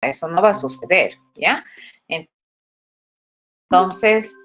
eso no va a suceder, ¿ya? Entonces,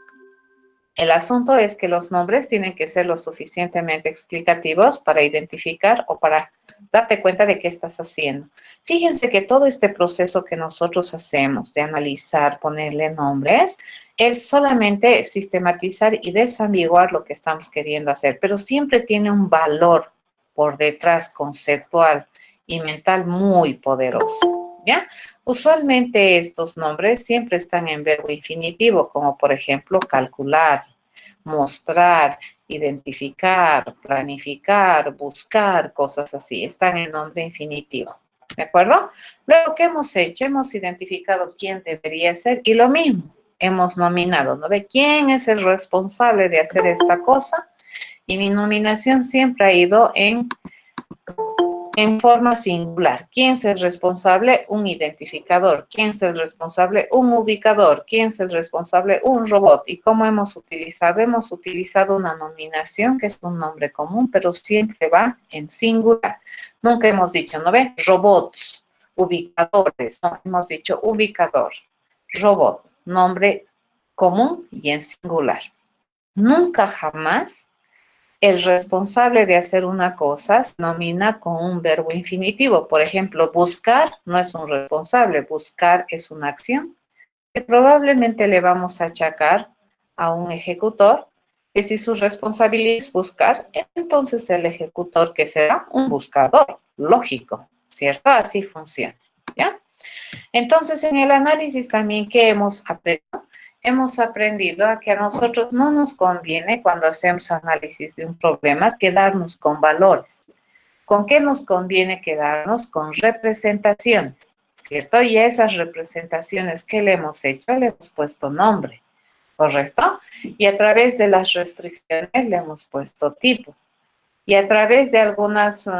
el asunto es que los nombres tienen que ser lo suficientemente explicativos para identificar o para darte cuenta de qué estás haciendo. Fíjense que todo este proceso que nosotros hacemos de analizar, ponerle nombres, es solamente sistematizar y desambiguar lo que estamos queriendo hacer, pero siempre tiene un valor por detrás conceptual y mental muy poderoso, ¿ya? Usualmente estos nombres siempre están en verbo infinitivo, como por ejemplo calcular, mostrar, identificar, planificar, buscar, cosas así. Están en nombre infinitivo, ¿de acuerdo? Luego, ¿qué hemos hecho? Hemos identificado quién debería ser y lo mismo, hemos nominado, ¿no ve? ¿Quién es el responsable de hacer esta cosa? Y mi nominación siempre ha ido en forma singular. ¿Quién es el responsable? Un identificador. ¿Quién es el responsable? Un ubicador. ¿Quién es el responsable? Un robot. ¿Y cómo hemos utilizado? Hemos utilizado una nominación que es un nombre común, pero siempre va en singular. Nunca hemos dicho, ¿no ve? Robots, ubicadores. No, hemos dicho ubicador, robot, nombre común y en singular. Nunca jamás el responsable de hacer una cosa se nomina con un verbo infinitivo. Por ejemplo, buscar no es un responsable, buscar es una acción que probablemente le vamos a achacar a un ejecutor, que si su responsabilidad es buscar, entonces el ejecutor que será un buscador, lógico, ¿cierto? Así funciona, ¿ya? Entonces, en el análisis también, ¿qué hemos aprendido? Hemos aprendido a que a nosotros no nos conviene, cuando hacemos análisis de un problema, quedarnos con valores. ¿Con qué nos conviene quedarnos? Con representaciones, ¿cierto? Y a esas representaciones, ¿qué le hemos hecho? Le hemos puesto nombre, ¿correcto? Y a través de las restricciones le hemos puesto tipo. Y a través de algunas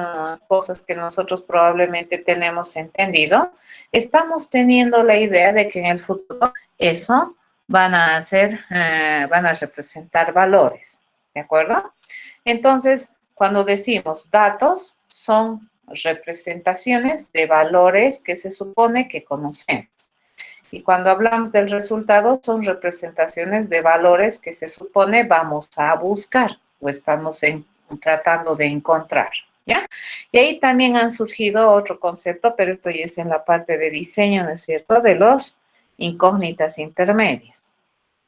cosas que nosotros probablemente tenemos entendido, estamos teniendo la idea de que en el futuro eso van a representar valores, ¿de acuerdo? Entonces, cuando decimos datos, son representaciones de valores que se supone que conocemos. Y cuando hablamos del resultado, son representaciones de valores que se supone vamos a buscar o estamos tratando de encontrar, ¿ya? Y ahí también han surgido otro concepto, pero esto ya es en la parte de diseño, ¿no es cierto?, de los incógnitas intermedias.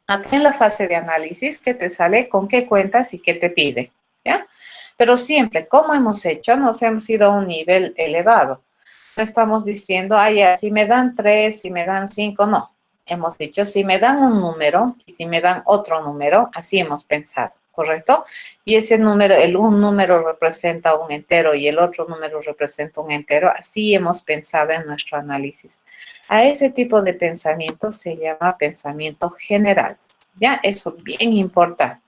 Acá en la fase de análisis, ¿qué te sale? ¿Con qué cuentas y qué te pide? ¿Ya? Pero siempre, ¿cómo hemos hecho? Nos hemos ido a un nivel elevado. No estamos diciendo, si me dan 3, si me dan 5, no. Hemos dicho, si me dan un número y si me dan otro número, así hemos pensado, ¿correcto? Y ese número, un número representa un entero y el otro número representa un entero, así hemos pensado en nuestro análisis. A ese tipo de pensamiento se llama pensamiento general, ¿ya? Eso es bien importante.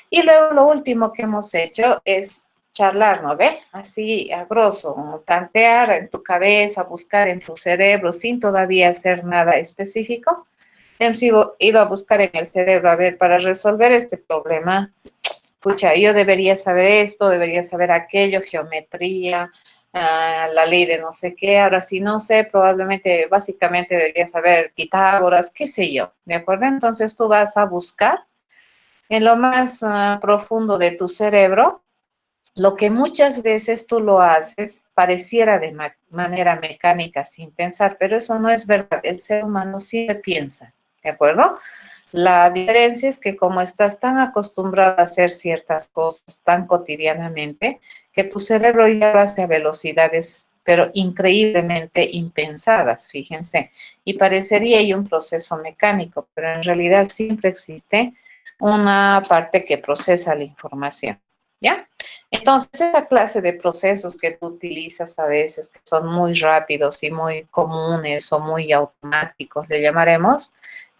Y luego lo último que hemos hecho es charlar, ¿no ve? Así a grosso, tantear en tu cabeza, buscar en tu cerebro sin todavía hacer nada específico. Hemos ido a buscar en el cerebro, a ver, para resolver este problema, pucha, yo debería saber esto, debería saber aquello, geometría, la ley de no sé qué. Ahora, si no sé, probablemente, básicamente debería saber Pitágoras, qué sé yo, ¿de acuerdo? Entonces tú vas a buscar en lo más profundo de tu cerebro, lo que muchas veces tú lo haces pareciera de manera mecánica, sin pensar, pero eso no es verdad. El ser humano siempre piensa, ¿de acuerdo? La diferencia es que como estás tan acostumbrado a hacer ciertas cosas tan cotidianamente, que tu cerebro ya lo hace a velocidades, pero increíblemente impensadas, fíjense. Y parecería ahí un proceso mecánico, pero en realidad siempre existe una parte que procesa la información, ¿ya? Entonces, esa clase de procesos que tú utilizas a veces, que son muy rápidos y muy comunes o muy automáticos, le llamaremos,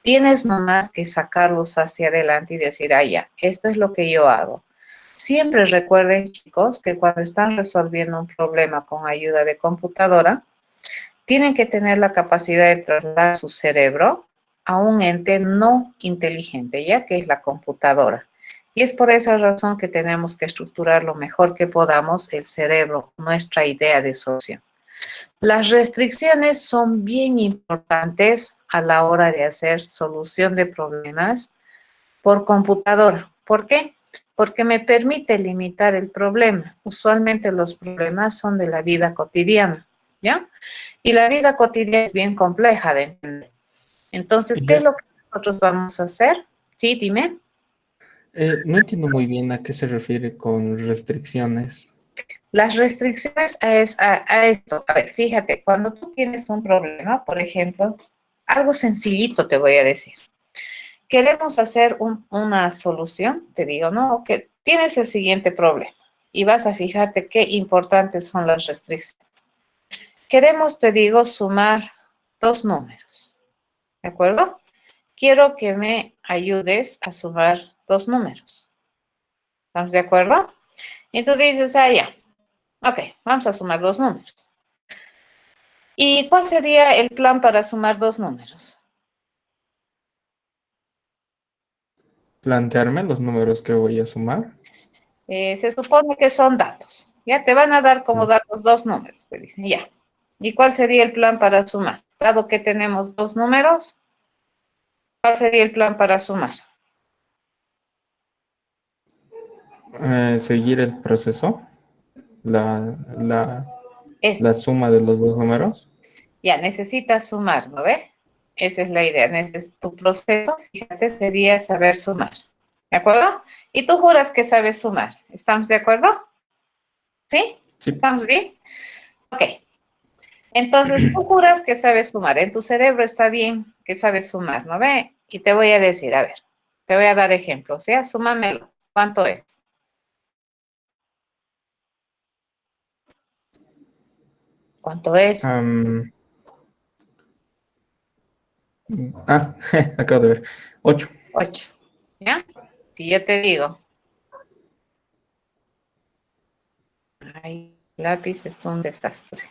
tienes nomás que sacarlos hacia adelante y decir, ya, esto es lo que yo hago. Siempre recuerden, chicos, que cuando están resolviendo un problema con ayuda de computadora, tienen que tener la capacidad de trasladar su cerebro a un ente no inteligente, ya que es la computadora. Y es por esa razón que tenemos que estructurar lo mejor que podamos el cerebro, nuestra idea de solución. Las restricciones son bien importantes a la hora de hacer solución de problemas por computadora. ¿Por qué? Porque me permite limitar el problema. Usualmente los problemas son de la vida cotidiana, ¿ya? Y la vida cotidiana es bien compleja de entender. Entonces, ¿qué es Ya, lo que nosotros vamos a hacer? Sí, dime. no entiendo muy bien a qué se refiere con restricciones. Las restricciones a esto, a ver, fíjate, cuando tú tienes un problema, por ejemplo, algo sencillito te voy a decir. Queremos hacer una solución, te digo, ¿no? Que tienes el siguiente problema y vas a fijarte qué importantes son las restricciones. Queremos, te digo, sumar dos números, ¿de acuerdo? Quiero que me ayudes a sumar dos números. ¿Estamos de acuerdo? Y tú dices, ah, ya, ok, vamos a sumar dos números. ¿Y cuál sería el plan para sumar dos números? Plantearme los números que voy a sumar. Se supone que son datos. Ya te van a dar como datos dos números, te dicen, ya. ¿Y cuál sería el plan para sumar? Dado que tenemos dos números, ¿cuál sería el plan para sumar? Seguir el proceso, la, la, Eso, la suma de los dos números. ya, necesitas sumar, ¿no ves? Esa es la idea. Tu proceso, fíjate, sería saber sumar. ¿De acuerdo? Y tú juras que sabes sumar. ¿Estamos de acuerdo? ¿Sí? Sí. ¿Estamos bien? Ok. Entonces, tú juras que sabes sumar. En tu cerebro está bien que sabes sumar, ¿no ve? Y te voy a decir, a ver, te voy a dar ejemplos, ¿ya? Súmamelo. ¿Cuánto es? ¿Cuánto es? Am, ah, acabo de ver. 8. 8. ¿Ya? Si yo te digo, ay, lápiz es un desastre.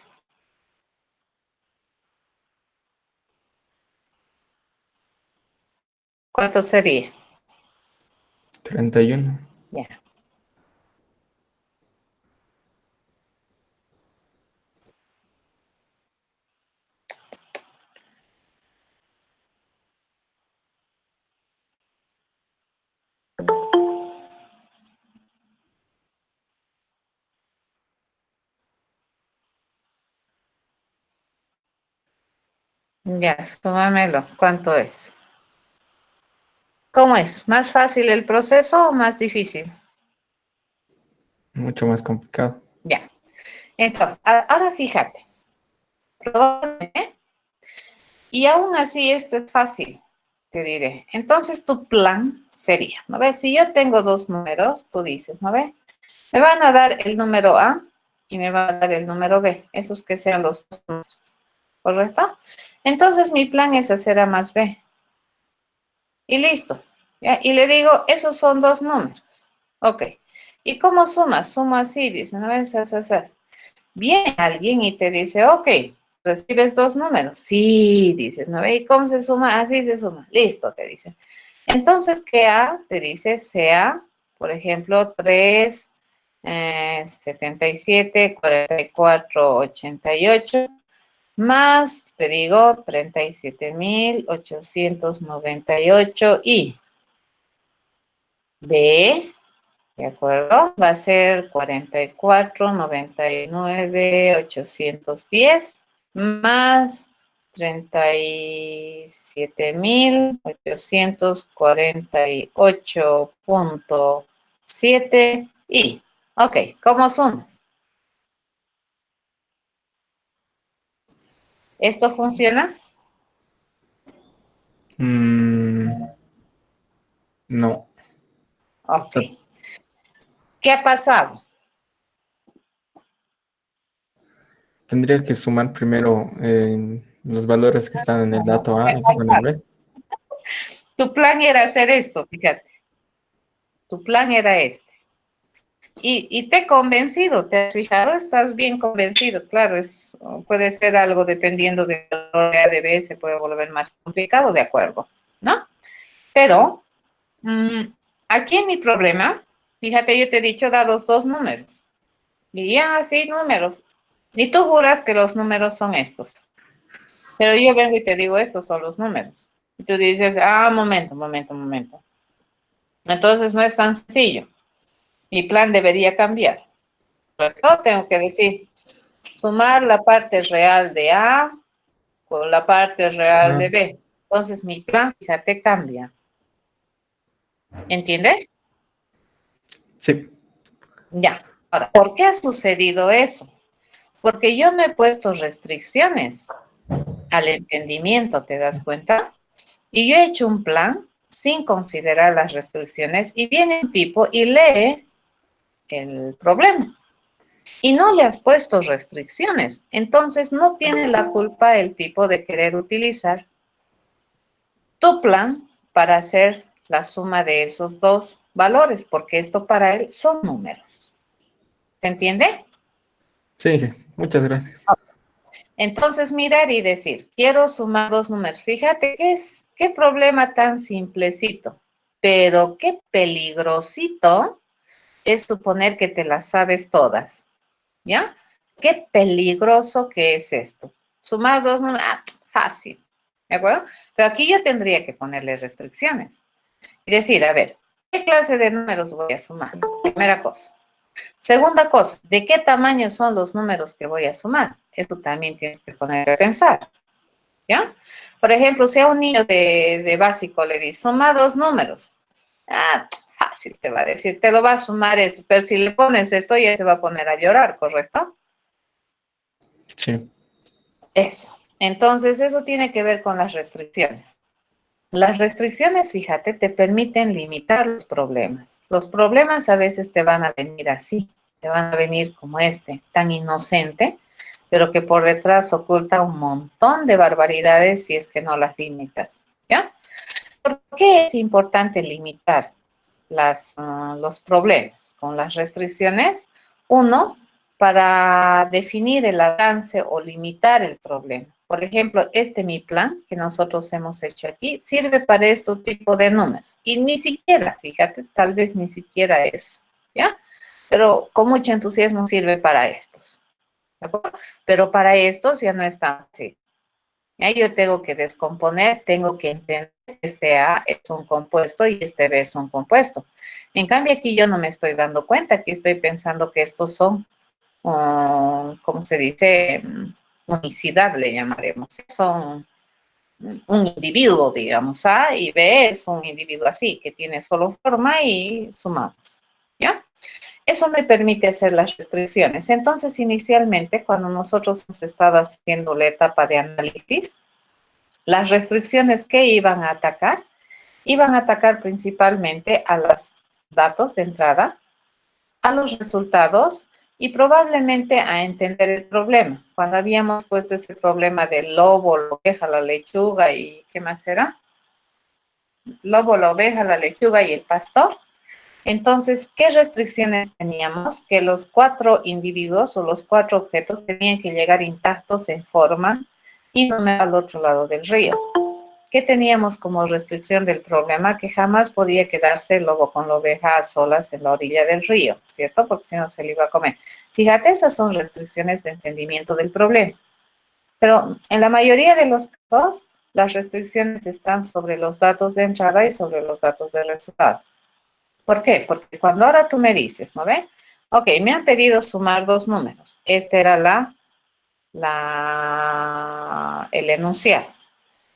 ¿Cuánto sería? 31. Ya. Ya, súmamelo. ¿Cuánto es? ¿Cómo es? ¿Más fácil el proceso o más difícil? Mucho más complicado. Ya. Entonces, ahora fíjate. Probablemente, y aún así esto es fácil, te diré. Entonces tu plan sería, ¿no ves? Si yo tengo dos números, tú dices, ¿no ves? Me van a dar el número A y me van a dar el número B, esos que sean los dos números, ¿correcto? Entonces mi plan es hacer A más B. Y listo. ¿Ya? Y le digo, esos son dos números. Ok. ¿Y cómo sumas? Sumo así, dice, ¿no ves? Viene alguien y te dice, ok, recibes dos números. Sí, dices, ¿no ve? ¿Y cómo se suma? Así se suma. Listo, te dice. Entonces, ¿qué A? Te dice sea, por ejemplo, 3, 77, 44, 88, más, te digo, 37.898 y B. ¿De acuerdo? Va a ser 44.99.810 más 37.848.7 y, ok, ¿cómo sumas? ¿Esto funciona? Mm, no. O Ok. sea, ¿Qué ha pasado? tendría que sumar primero los valores que están en el dato ¿Qué A ha y con el pasado? B. Tu plan era hacer esto, fíjate. Tu plan era este. Y te he convencido, ¿te has fijado? Estás bien convencido, claro, puede ser algo dependiendo de la de B, se puede volver más complicado, de acuerdo, ¿no? Pero mm, aquí en mi problema, fíjate, yo te he dicho, dados dos números, y ya, sí, números. Y tú juras que los números son estos. Pero yo vengo y te digo, estos son los números. Y tú dices, momento. Entonces no es tan sencillo. Mi plan debería cambiar. ¿Correcto? Tengo que decir, sumar la parte real de A con la parte real Ajá. de B. Entonces mi plan, fíjate, cambia. ¿Entiendes? Sí, Ya. Ahora, ¿por qué ha sucedido eso? Porque yo no he puesto restricciones al entendimiento, ¿te das cuenta? Y yo he hecho un plan sin considerar las restricciones y viene un tipo y lee el problema. Y no le has puesto restricciones. Entonces no tiene la culpa el tipo de querer utilizar tu plan para hacer la suma de esos dos valores, porque esto para él son números. ¿Se entiende? sí, muchas gracias. Entonces mirar y decir, quiero sumar dos números. Fíjate qué problema tan simplecito, pero qué peligrosito es suponer que te las sabes todas, ¿ya? Qué peligroso que es esto. Sumar dos números, fácil, ¿de acuerdo? Pero aquí yo tendría que ponerle restricciones y decir, a ver, ¿qué clase de números voy a sumar? Primera cosa. Segunda cosa, ¿de qué tamaño son los números que voy a sumar? Eso también tienes que poner a pensar, ¿ya? Por ejemplo, si a un niño de básico le dice, suma dos números. Fácil te va a decir, te lo va a sumar esto, pero si le pones esto ya se va a poner a llorar, ¿correcto? Sí, Eso. Entonces, eso tiene que ver con las restricciones. Las restricciones, fíjate, te permiten limitar los problemas. Los problemas a veces te van a venir así, te van a venir como este, tan inocente, pero que por detrás oculta un montón de barbaridades si es que no las limitas, ¿ya? ¿Por qué es importante limitar los problemas con las restricciones? Uno, para definir el alcance o limitar el problema. Por ejemplo, mi plan que nosotros hemos hecho aquí sirve para este tipo de números. Y ni siquiera, fíjate, tal vez ni siquiera eso, ¿ya? Pero con mucho entusiasmo sirve para estos, ¿de acuerdo? Pero para estos ya no es tan así. Ya yo tengo que descomponer, tengo que entender que este A es un compuesto y este B es un compuesto. En cambio, aquí yo no me estoy dando cuenta, aquí estoy pensando que estos son, ¿cómo se dice? Unicidad le llamaremos. Son un individuo, digamos, A y B es un individuo así, que tiene solo forma y sumamos, ¿ya? Eso me permite hacer las restricciones. Entonces, inicialmente, cuando nosotros hemos estado haciendo la etapa de análisis, las restricciones que iban a atacar principalmente a los datos de entrada, a los resultados y probablemente a entender el problema. Cuando habíamos puesto ese problema del lobo, la oveja, la lechuga y ¿qué más era? Lobo, la oveja, la lechuga y el pastor. Entonces, ¿qué restricciones teníamos? Que los cuatro individuos o los cuatro objetos tenían que llegar intactos en forma y no al otro lado del río. ¿Qué teníamos como restricción del problema? Que jamás podía quedarse el lobo con la oveja a solas en la orilla del río, ¿cierto? Porque si no se le iba a comer. Fíjate, esas son restricciones de entendimiento del problema. Pero en la mayoría de los casos, las restricciones están sobre los datos de entrada y sobre los datos de resultado. ¿Por qué? Porque cuando ahora tú me dices, ¿no ve? Ok, me han pedido sumar dos números. Este era el enunciado.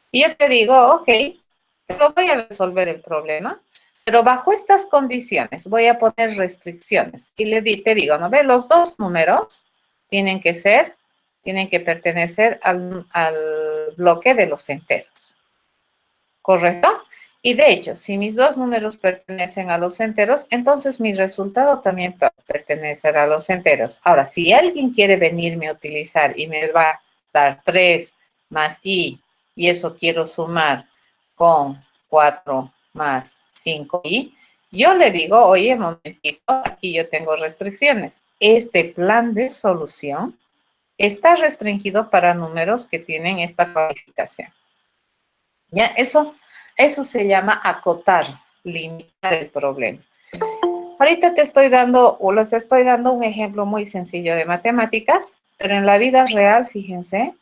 Y yo te digo, ok, yo voy a resolver el problema, pero bajo estas condiciones voy a poner restricciones. Y te digo, ¿no ve? Los dos números tienen que pertenecer al bloque de los enteros, ¿correcto? Y de hecho, si mis dos números pertenecen a los enteros, entonces mi resultado también pertenecerá a los enteros. Ahora, si alguien quiere venirme a utilizar y me va a dar 3 más i, y eso quiero sumar con 4 más 5i, yo le digo, oye, momentito, aquí yo tengo restricciones. Este plan de solución está restringido para números que tienen esta calificación. ¿Ya? Eso se llama acotar, limitar el problema. Ahorita les estoy dando un ejemplo muy sencillo de matemáticas Pero en la vida real, fíjense,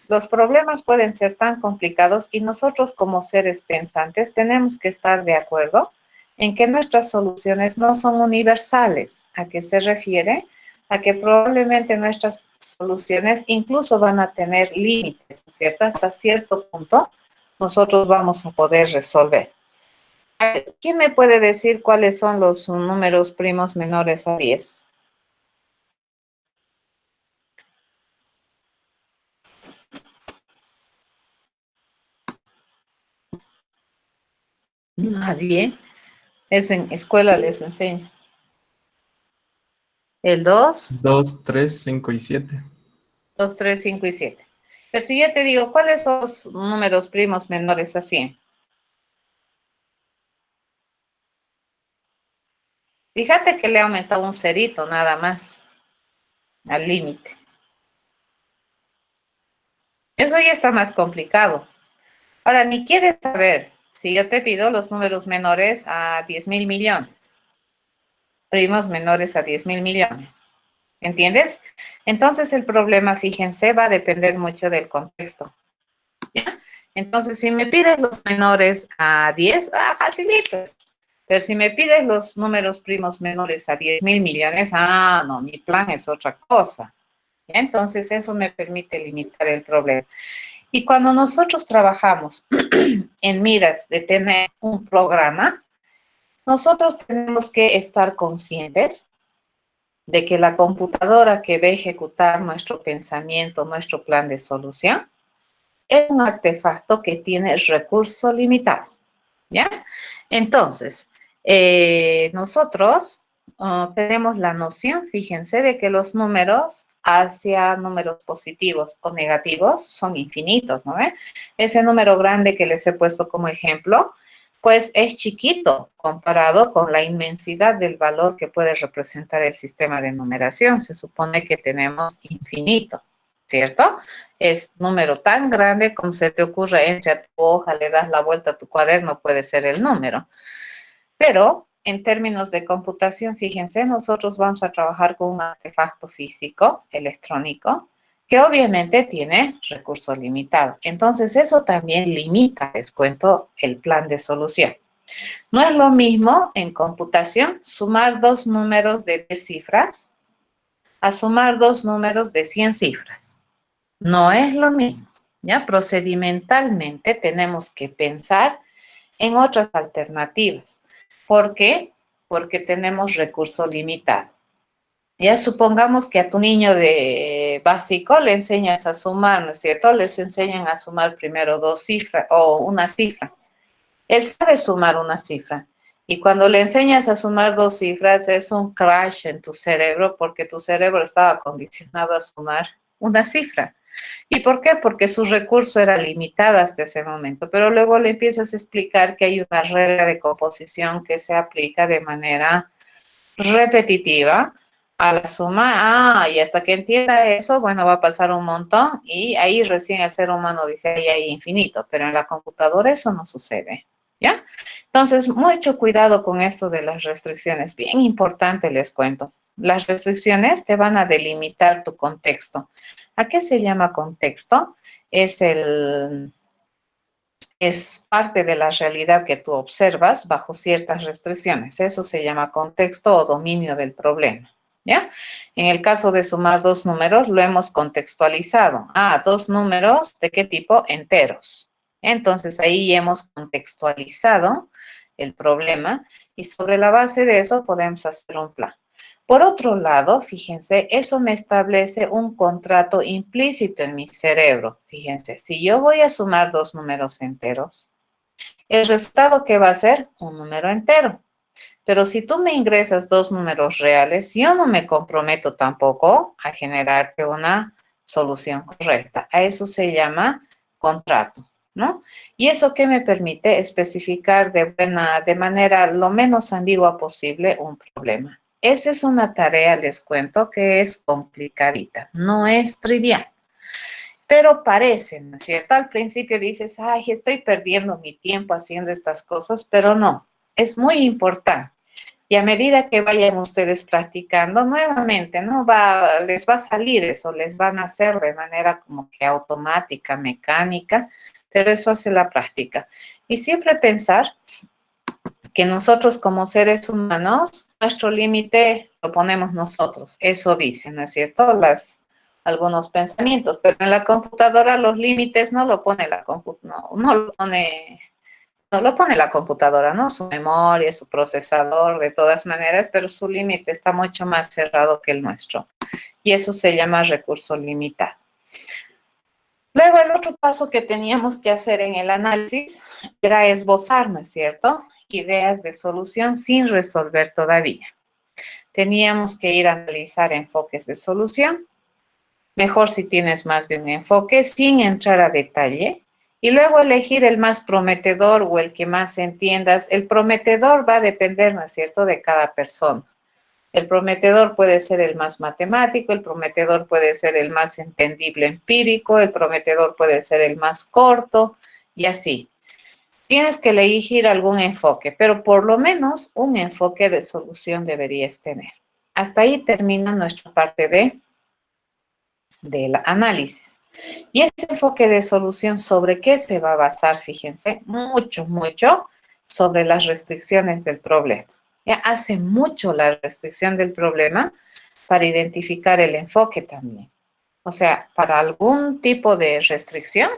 los problemas pueden ser tan complicados y nosotros como seres pensantes tenemos que estar de acuerdo en que nuestras soluciones no son universales. ¿A qué se refiere? A que probablemente nuestras soluciones incluso van a tener límites, ¿cierto? Hasta cierto punto nosotros vamos a poder resolver. ¿Quién me puede decir cuáles son los números primos menores a 10? Nadie. Eso en escuela les enseña. El 2, 2, 3, 5 y 7. 2, 3, 5 y 7. Pero si yo te digo, ¿cuáles son los números primos menores a 100? Fíjate que le he aumentado un cerito nada más al límite. Eso ya está más complicado. Ahora, ni quieres saber si yo te pido los números menores a 10.000 millones, primos menores a 10.000 millones. ¿Entiendes? Entonces el problema, fíjense, va a depender mucho del contexto. ¿Ya? Entonces, si me pides los menores a 10, facilitos. Pero si me pides los números primos menores a 10.000 millones, no, mi plan es otra cosa. ¿Ya? Entonces, eso me permite limitar el problema. Y cuando nosotros trabajamos en miras de tener un programa, nosotros tenemos que estar conscientes de que la computadora que va a ejecutar nuestro pensamiento, nuestro plan de solución, es un artefacto que tiene recurso limitado, ¿ya? Entonces, nosotros tenemos la noción, fíjense, de que los números hacia números positivos o negativos son infinitos, ¿no? Ese número grande que les he puesto como ejemplo, pues es chiquito comparado con la inmensidad del valor que puede representar el sistema de numeración. Se supone que tenemos infinito, ¿cierto? Es número tan grande como se te ocurre, entre a tu hoja, le das la vuelta a tu cuaderno, puede ser el número. Pero en términos de computación, fíjense, nosotros vamos a trabajar con un artefacto físico, electrónico, que obviamente tiene recursos limitados. Entonces, eso también limita, les cuento, el plan de solución. No es lo mismo en computación sumar dos números de 10 cifras a sumar dos números de 100 cifras. No es lo mismo, ¿ya? Procedimentalmente tenemos que pensar en otras alternativas. ¿Por qué? Porque tenemos recurso limitado. Ya supongamos que a tu niño de básico le enseñas a sumar, ¿no es cierto? Les enseñan a sumar primero dos cifras o una cifra. Él sabe sumar una cifra. Y cuando le enseñas a sumar dos cifras es un crash en tu cerebro porque tu cerebro estaba condicionado a sumar una cifra. ¿Y por qué? Porque su recurso era limitado hasta ese momento, pero luego le empiezas a explicar que hay una regla de composición que se aplica de manera repetitiva a la suma. Y hasta que entienda eso, bueno, va a pasar un montón y ahí recién el ser humano dice, ahí hay infinito, pero en la computadora eso no sucede, ¿ya? Entonces, mucho cuidado con esto de las restricciones, bien importante les cuento. Las restricciones te van a delimitar tu contexto. ¿A qué se llama contexto? Es parte de la realidad que tú observas bajo ciertas restricciones. Eso se llama contexto o dominio del problema, ¿ya? En el caso de sumar dos números, lo hemos contextualizado. Dos números, ¿de qué tipo? Enteros. Entonces, ahí hemos contextualizado el problema y sobre la base de eso podemos hacer un plan. Por otro lado, fíjense, eso me establece un contrato implícito en mi cerebro. Fíjense, si yo voy a sumar dos números enteros, el resultado que va a ser un número entero. Pero si tú me ingresas dos números reales, yo no me comprometo tampoco a generarte una solución correcta. A eso se llama contrato, ¿no? Y eso que me permite especificar de manera lo menos ambigua posible un problema. Esa es una tarea, les cuento, que es complicadita, no es trivial, pero parece, ¿no es cierto? Al principio dices, ay, estoy perdiendo mi tiempo haciendo estas cosas, pero no, es muy importante. Y a medida que vayan ustedes practicando nuevamente, ¿no? Les va a salir eso, les van a hacer de manera como que automática, mecánica, pero eso hace la práctica. Y siempre pensar que nosotros como seres humanos, nuestro límite lo ponemos nosotros. Eso dice, ¿no es cierto? Algunos pensamientos, pero en la computadora los límites no lo pone la computadora, no lo pone la computadora, ¿no? Su memoria, su procesador, de todas maneras, pero su límite está mucho más cerrado que el nuestro. Y eso se llama recurso limitado. Luego, el otro paso que teníamos que hacer en el análisis era esbozar, ¿no es cierto?, ideas de solución sin resolver todavía. Teníamos que ir a analizar enfoques de solución, mejor si tienes más de un enfoque, sin entrar a detalle, y luego elegir el más prometedor o el que más entiendas. El prometedor va a depender, ¿no es cierto?, de cada persona. El prometedor puede ser el más matemático, el prometedor puede ser el más entendible empírico, el prometedor puede ser el más corto, y así. Tienes que elegir algún enfoque, pero por lo menos un enfoque de solución deberías tener. Hasta ahí termina nuestra parte del análisis. Y ese enfoque de solución, ¿sobre qué se va a basar? Fíjense, mucho sobre las restricciones del problema. Ya hace mucho la restricción del problema para identificar el enfoque también. O sea, para algún tipo de restricción,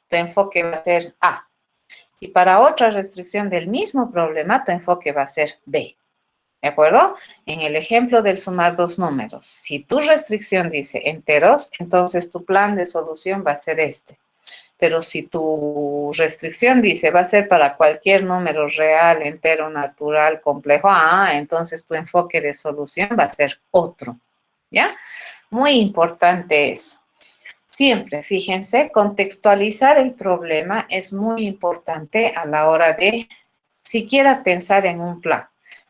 tu enfoque va a ser A. Y para otra restricción del mismo problema, tu enfoque va a ser B. ¿De acuerdo? En el ejemplo del sumar dos números, si tu restricción dice enteros, entonces tu plan de solución va a ser este. Pero si tu restricción dice va a ser para cualquier número real, entero, natural, complejo, entonces tu enfoque de solución va a ser otro. ¿Ya? Muy importante eso. Siempre, fíjense, contextualizar el problema es muy importante a la hora de siquiera pensar en un plan.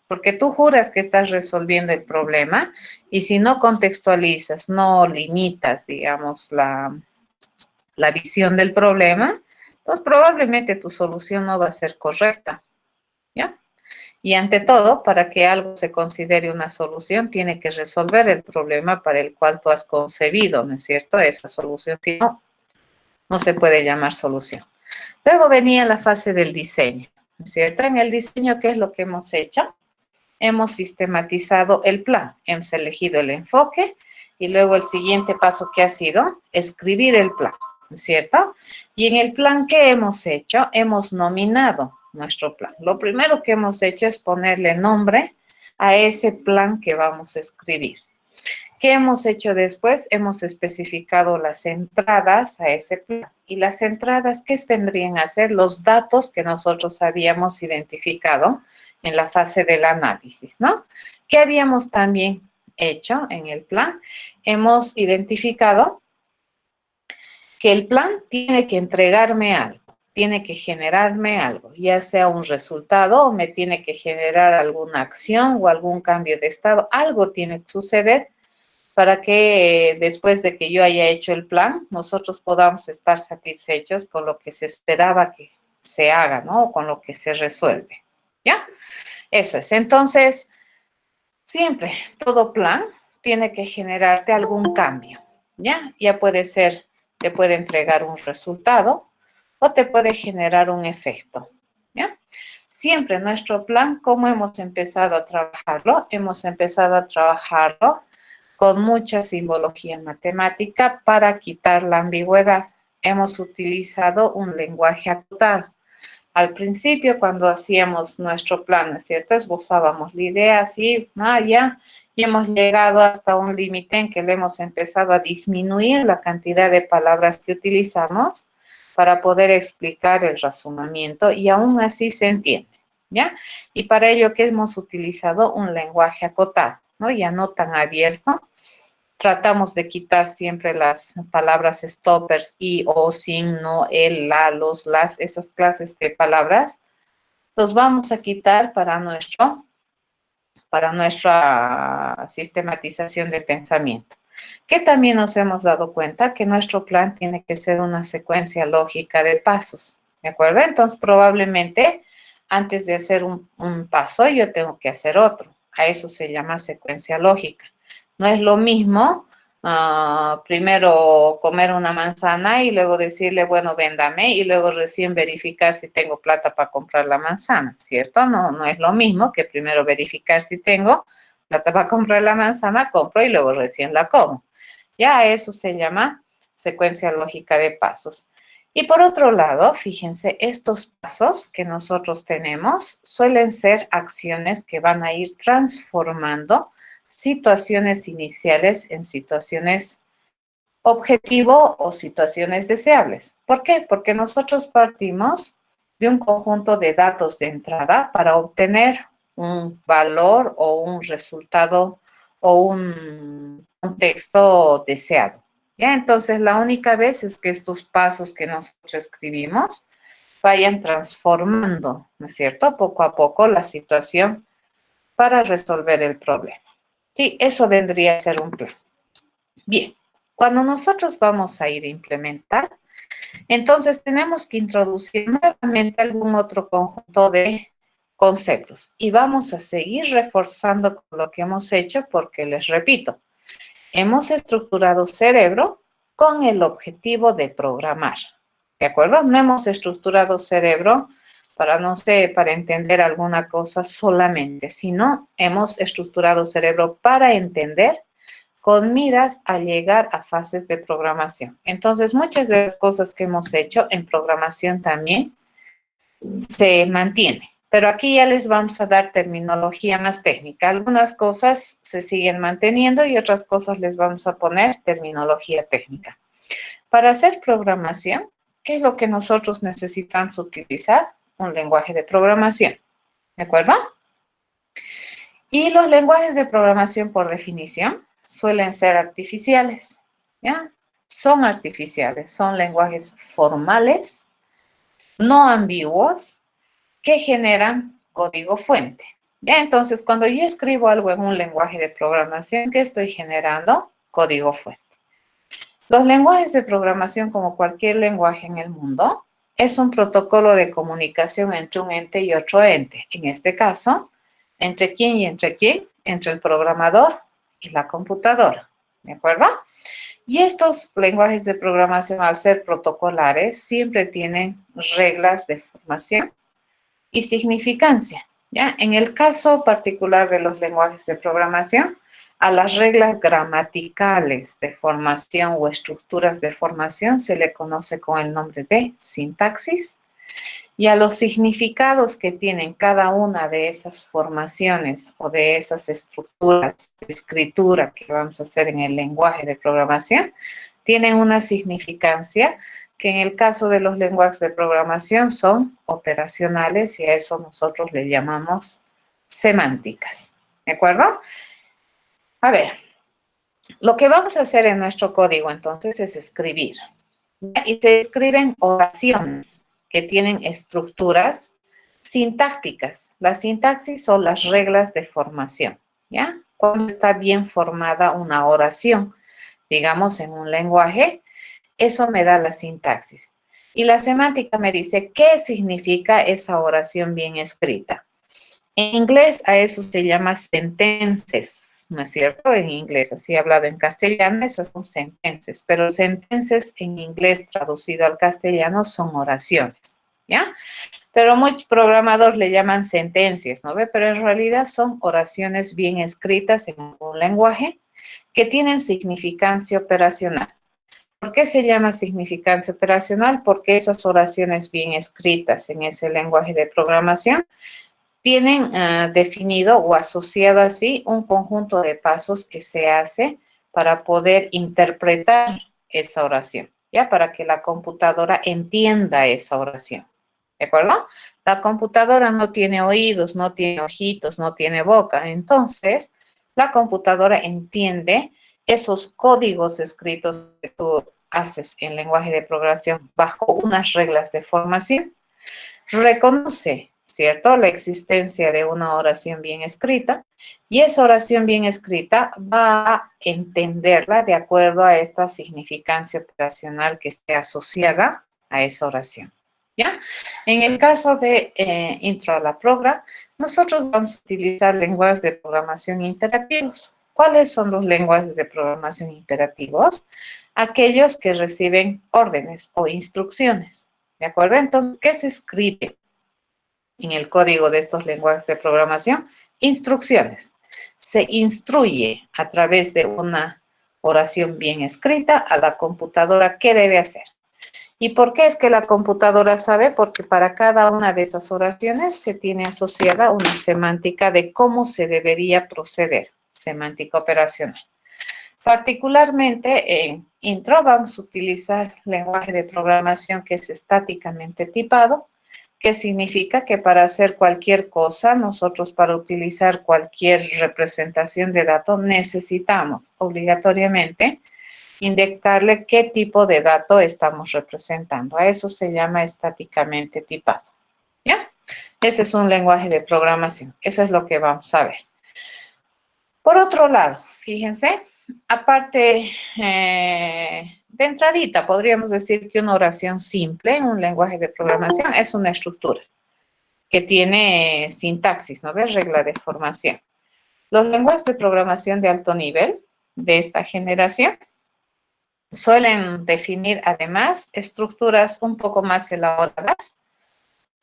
Porque tú juras que estás resolviendo el problema y si no contextualizas, no limitas, digamos, la visión del problema, pues probablemente tu solución no va a ser correcta, ¿ya? Y ante todo, para que algo se considere una solución, tiene que resolver el problema para el cual tú has concebido, ¿no es cierto? Esa solución, si no, no se puede llamar solución. Luego venía la fase del diseño, ¿no es cierto? En el diseño, ¿qué es lo que hemos hecho? Hemos sistematizado el plan, hemos elegido el enfoque y luego el siguiente paso que ha sido escribir el plan, ¿no es cierto? Y en el plan que hemos hecho, hemos nominado nuestro plan. Lo primero que hemos hecho es ponerle nombre a ese plan que vamos a escribir. ¿Qué hemos hecho después? Hemos especificado las entradas a ese plan. Y las entradas, ¿qué vendrían a ser? Los datos que nosotros habíamos identificado en la fase del análisis, ¿no? ¿Qué habíamos también hecho en el plan? Hemos identificado que el plan tiene que entregarme algo, tiene que generarme algo, ya sea un resultado o me tiene que generar alguna acción o algún cambio de estado. Algo tiene que suceder para que después de que yo haya hecho el plan, nosotros podamos estar satisfechos con lo que se esperaba que se haga, ¿no? O con lo que se resuelve, ¿ya? Eso es. Entonces, siempre, todo plan tiene que generarte algún cambio, ¿ya? Ya puede ser, te puede entregar un resultado o te puede generar un efecto, ¿ya? Siempre nuestro plan, ¿cómo hemos empezado a trabajarlo? Hemos empezado a trabajarlo con mucha simbología matemática para quitar la ambigüedad. Hemos utilizado un lenguaje acotado. Al principio, cuando hacíamos nuestro plan, ¿no es cierto? Esbozábamos la idea así, ya, y hemos llegado hasta un límite en que le hemos empezado a disminuir la cantidad de palabras que utilizamos para poder explicar el razonamiento y aún así se entiende, ¿ya? Y para ello que hemos utilizado un lenguaje acotado, ¿no? Ya no tan abierto. Tratamos de quitar siempre las palabras stoppers y, o, sin, no, el, la, los, las, esas clases de palabras. Los vamos a quitar para nuestra sistematización de pensamiento. Que también nos hemos dado cuenta que nuestro plan tiene que ser una secuencia lógica de pasos, ¿de acuerdo? Entonces, probablemente, antes de hacer un paso, yo tengo que hacer otro. A eso se llama secuencia lógica. No es lo mismo primero comer una manzana y luego decirle, bueno, véndame, y luego recién verificar si tengo plata para comprar la manzana, ¿cierto? No es lo mismo que primero verificar si tengo plata para comprar la manzana, compro y luego recién la como. Ya eso se llama secuencia lógica de pasos. Y por otro lado, fíjense, estos pasos que nosotros tenemos suelen ser acciones que van a ir transformando situaciones iniciales en situaciones objetivo o situaciones deseables. ¿Por qué? Porque nosotros partimos de un conjunto de datos de entrada para obtener un valor o un resultado o un texto deseado. ¿Ya? Entonces, la única vez es que estos pasos que nosotros escribimos vayan transformando, ¿no es cierto?, poco a poco la situación para resolver el problema. Sí, eso vendría a ser un plan. Bien, cuando nosotros vamos a ir a implementar, entonces tenemos que introducir nuevamente algún otro conjunto de conceptos y vamos a seguir reforzando lo que hemos hecho porque les repito, hemos estructurado cerebro con el objetivo de programar, ¿de acuerdo? No hemos estructurado cerebro para, no sé, para entender alguna cosa solamente, sino hemos estructurado cerebro para entender con miras a llegar a fases de programación. Entonces, muchas de las cosas que hemos hecho en programación también se mantiene. Pero aquí ya les vamos a dar terminología más técnica. Algunas cosas se siguen manteniendo y otras cosas les vamos a poner terminología técnica. Para hacer programación, ¿qué es lo que nosotros necesitamos utilizar? Un lenguaje de programación. ¿De acuerdo? Y los lenguajes de programación, por definición, suelen ser artificiales. ¿Ya? Son artificiales, son lenguajes formales, no ambiguos, que generan código fuente. ¿Ya? Entonces, cuando yo escribo algo en un lenguaje de programación, ¿qué estoy generando? Código fuente. Los lenguajes de programación, como cualquier lenguaje en el mundo, es un protocolo de comunicación entre un ente y otro ente. En este caso, ¿entre quién y entre quién? Entre el programador y la computadora. ¿De acuerdo? Y estos lenguajes de programación, al ser protocolares, siempre tienen reglas de formación y significancia. ¿Ya? En el caso particular de los lenguajes de programación, a las reglas gramaticales de formación o estructuras de formación se le conoce con el nombre de sintaxis, y a los significados que tienen cada una de esas formaciones o de esas estructuras de escritura que vamos a hacer en el lenguaje de programación, tienen una significancia que en el caso de los lenguajes de programación son operacionales y a eso nosotros le llamamos semánticas. ¿De acuerdo? A ver, lo que vamos a hacer en nuestro código entonces es escribir. Y se escriben oraciones que tienen estructuras sintácticas. La sintaxis son las reglas de formación, ¿ya? Cuando está bien formada una oración, digamos en un lenguaje, eso me da la sintaxis. Y la semántica me dice qué significa esa oración bien escrita. En inglés a eso se llama sentences, ¿no es cierto? En inglés, así hablado en castellano, esas son sentences, pero sentences en inglés traducido al castellano son oraciones, ¿ya? Pero muchos programadores le llaman sentencias, ¿no ve? Pero en realidad son oraciones bien escritas en un lenguaje que tienen significancia operacional. ¿Por qué se llama significancia operacional? Porque esas oraciones bien escritas en ese lenguaje de programación tienen definido o asociado así un conjunto de pasos que se hace para poder interpretar esa oración, ¿ya? Para que la computadora entienda esa oración, ¿de acuerdo? La computadora no tiene oídos, no tiene ojitos, no tiene boca, entonces la computadora entiende esos códigos escritos que tú haces en lenguaje de programación bajo unas reglas de formación, reconoce, ¿cierto?, la existencia de una oración bien escrita y esa oración bien escrita va a entenderla de acuerdo a esta significancia operacional que esté asociada a esa oración. ¿ya? En el caso de Intro a la Program, nosotros vamos a utilizar lenguajes de programación imperativos. ¿Cuáles son los lenguajes de programación imperativos? Aquellos que reciben órdenes o instrucciones, ¿de acuerdo? Entonces, ¿qué se escribe en el código de estos lenguajes de programación? Instrucciones. Se instruye a través de una oración bien escrita a la computadora qué debe hacer. ¿Y por qué es que la computadora sabe? Porque para cada una de esas oraciones se tiene asociada una semántica de cómo se debería proceder, semántica operacional. Particularmente en Intro vamos a utilizar lenguaje de programación que es estáticamente tipado, que significa que para hacer cualquier cosa, nosotros para utilizar cualquier representación de datos necesitamos obligatoriamente indicarle qué tipo de dato estamos representando. A eso se llama estáticamente tipado, ¿ya? Ese es un lenguaje de programación. Eso es lo que vamos a ver. Por otro lado, fíjense, aparte de entradita, podríamos decir que una oración simple en un lenguaje de programación es una estructura que tiene sintaxis, ¿no ves? Regla de formación. Los lenguajes de programación de alto nivel de esta generación suelen definir además estructuras un poco más elaboradas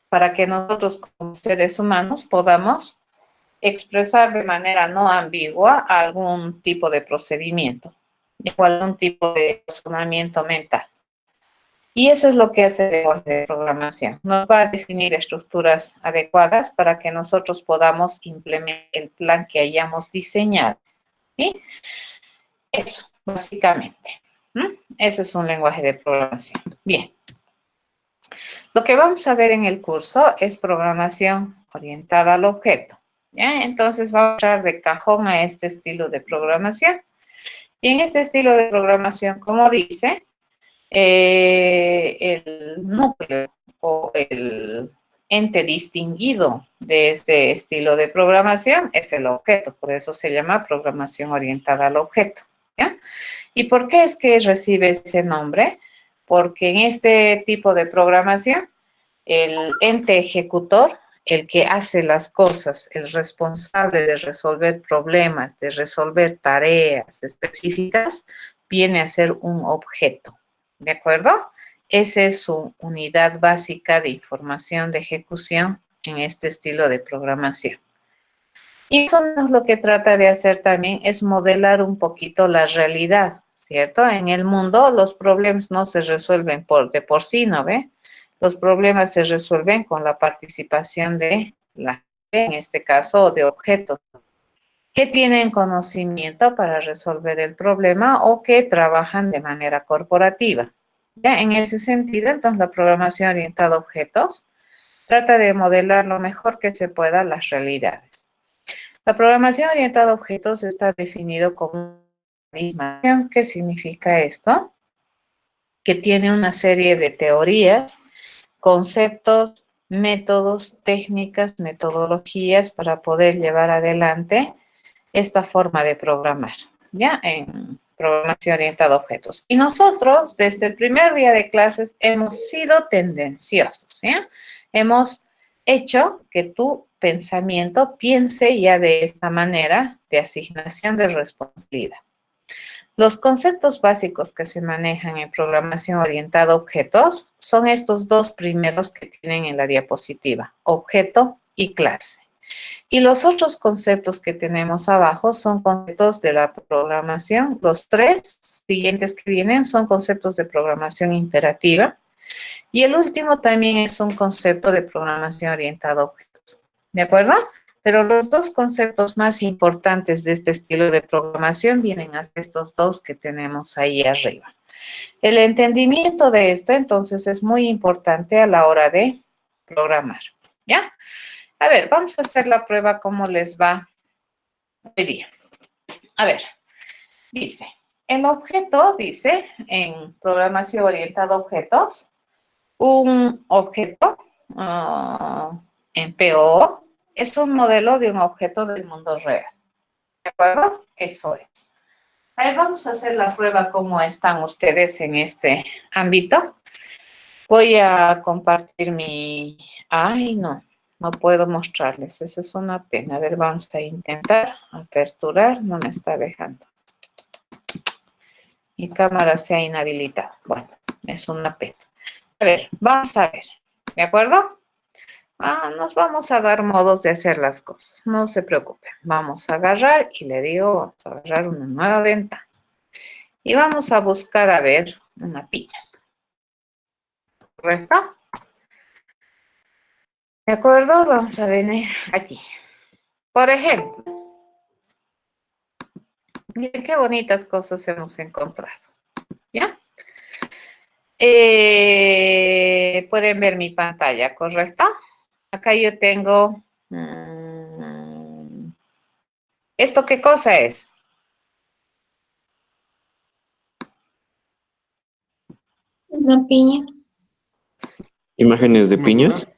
para que nosotros como seres humanos podamos expresar de manera no ambigua algún tipo de procedimiento o algún tipo de razonamiento mental. Y eso es lo que hace el lenguaje de programación. Nos va a definir estructuras adecuadas para que nosotros podamos implementar el plan que hayamos diseñado. ¿Sí? Eso, básicamente. Eso es un lenguaje de programación. Bien. Lo que vamos a ver en el curso es programación orientada al objeto. ¿Ya? Entonces vamos a entrar de cajón a este estilo de programación. Y en este estilo de programación, como dice, el núcleo o el ente distinguido de este estilo de programación es el objeto. Por eso se llama programación orientada al objeto. ¿Ya? ¿Y por qué es que recibe ese nombre? Porque en este tipo de programación, el ente ejecutor, el que hace las cosas, el responsable de resolver problemas, de resolver tareas específicas, viene a ser un objeto. ¿De acuerdo? Esa es su unidad básica de información de ejecución en este estilo de programación. Y eso lo que trata de hacer también es modelar un poquito la realidad, ¿cierto? En el mundo los problemas no se resuelven de por sí, ¿no ve? Los problemas se resuelven con la participación de la gente, en este caso, de objetos que tienen conocimiento para resolver el problema o que trabajan de manera corporativa. Ya en ese sentido, entonces, la programación orientada a objetos trata de modelar lo mejor que se pueda las realidades. La programación orientada a objetos está definido como una programación. ¿Qué significa esto? Que tiene una serie de teorías, conceptos, métodos, técnicas, metodologías para poder llevar adelante esta forma de programar, ¿ya? En programación orientada a objetos. Y nosotros, desde el primer día de clases, hemos sido tendenciosos, ¿ya? Hemos hecho que tu pensamiento piense ya de esta manera de asignación de responsabilidad. Los conceptos básicos que se manejan en programación orientada a objetos son estos dos primeros que tienen en la diapositiva, objeto y clase. Y los otros conceptos que tenemos abajo son conceptos de la programación. Los tres siguientes que vienen son conceptos de programación imperativa. Y el último también es un concepto de programación orientada a objetos. ¿De acuerdo? Pero los dos conceptos más importantes de este estilo de programación vienen a estos dos que tenemos ahí arriba. El entendimiento de esto, entonces, es muy importante a la hora de programar. ¿Ya? A ver, vamos a hacer la prueba cómo les va hoy día. A ver, dice, el objeto, dice, en programación orientada a objetos, un objeto en PO es un modelo de un objeto del mundo real. ¿De acuerdo? Eso es. A ver, vamos a hacer la prueba cómo están ustedes en este ámbito. Voy a compartir mi... Ay, no, no puedo mostrarles. Esa es una pena. A ver, vamos a intentar aperturar. No me está dejando. Mi cámara se ha inhabilitado. Bueno, es una pena. A ver, vamos a ver. ¿De acuerdo? Nos vamos a dar modos de hacer las cosas. No se preocupen. Vamos a agarrar y le digo, vamos a agarrar una nueva ventana. Y vamos a buscar, a ver, una piña. ¿Correcto? ¿De acuerdo? Vamos a venir aquí. Por ejemplo, miren qué bonitas cosas hemos encontrado. ¿Ya? Pueden ver mi pantalla, ¿correcto? Acá yo tengo... ¿esto qué cosa es? Una piña. Imágenes de piñas.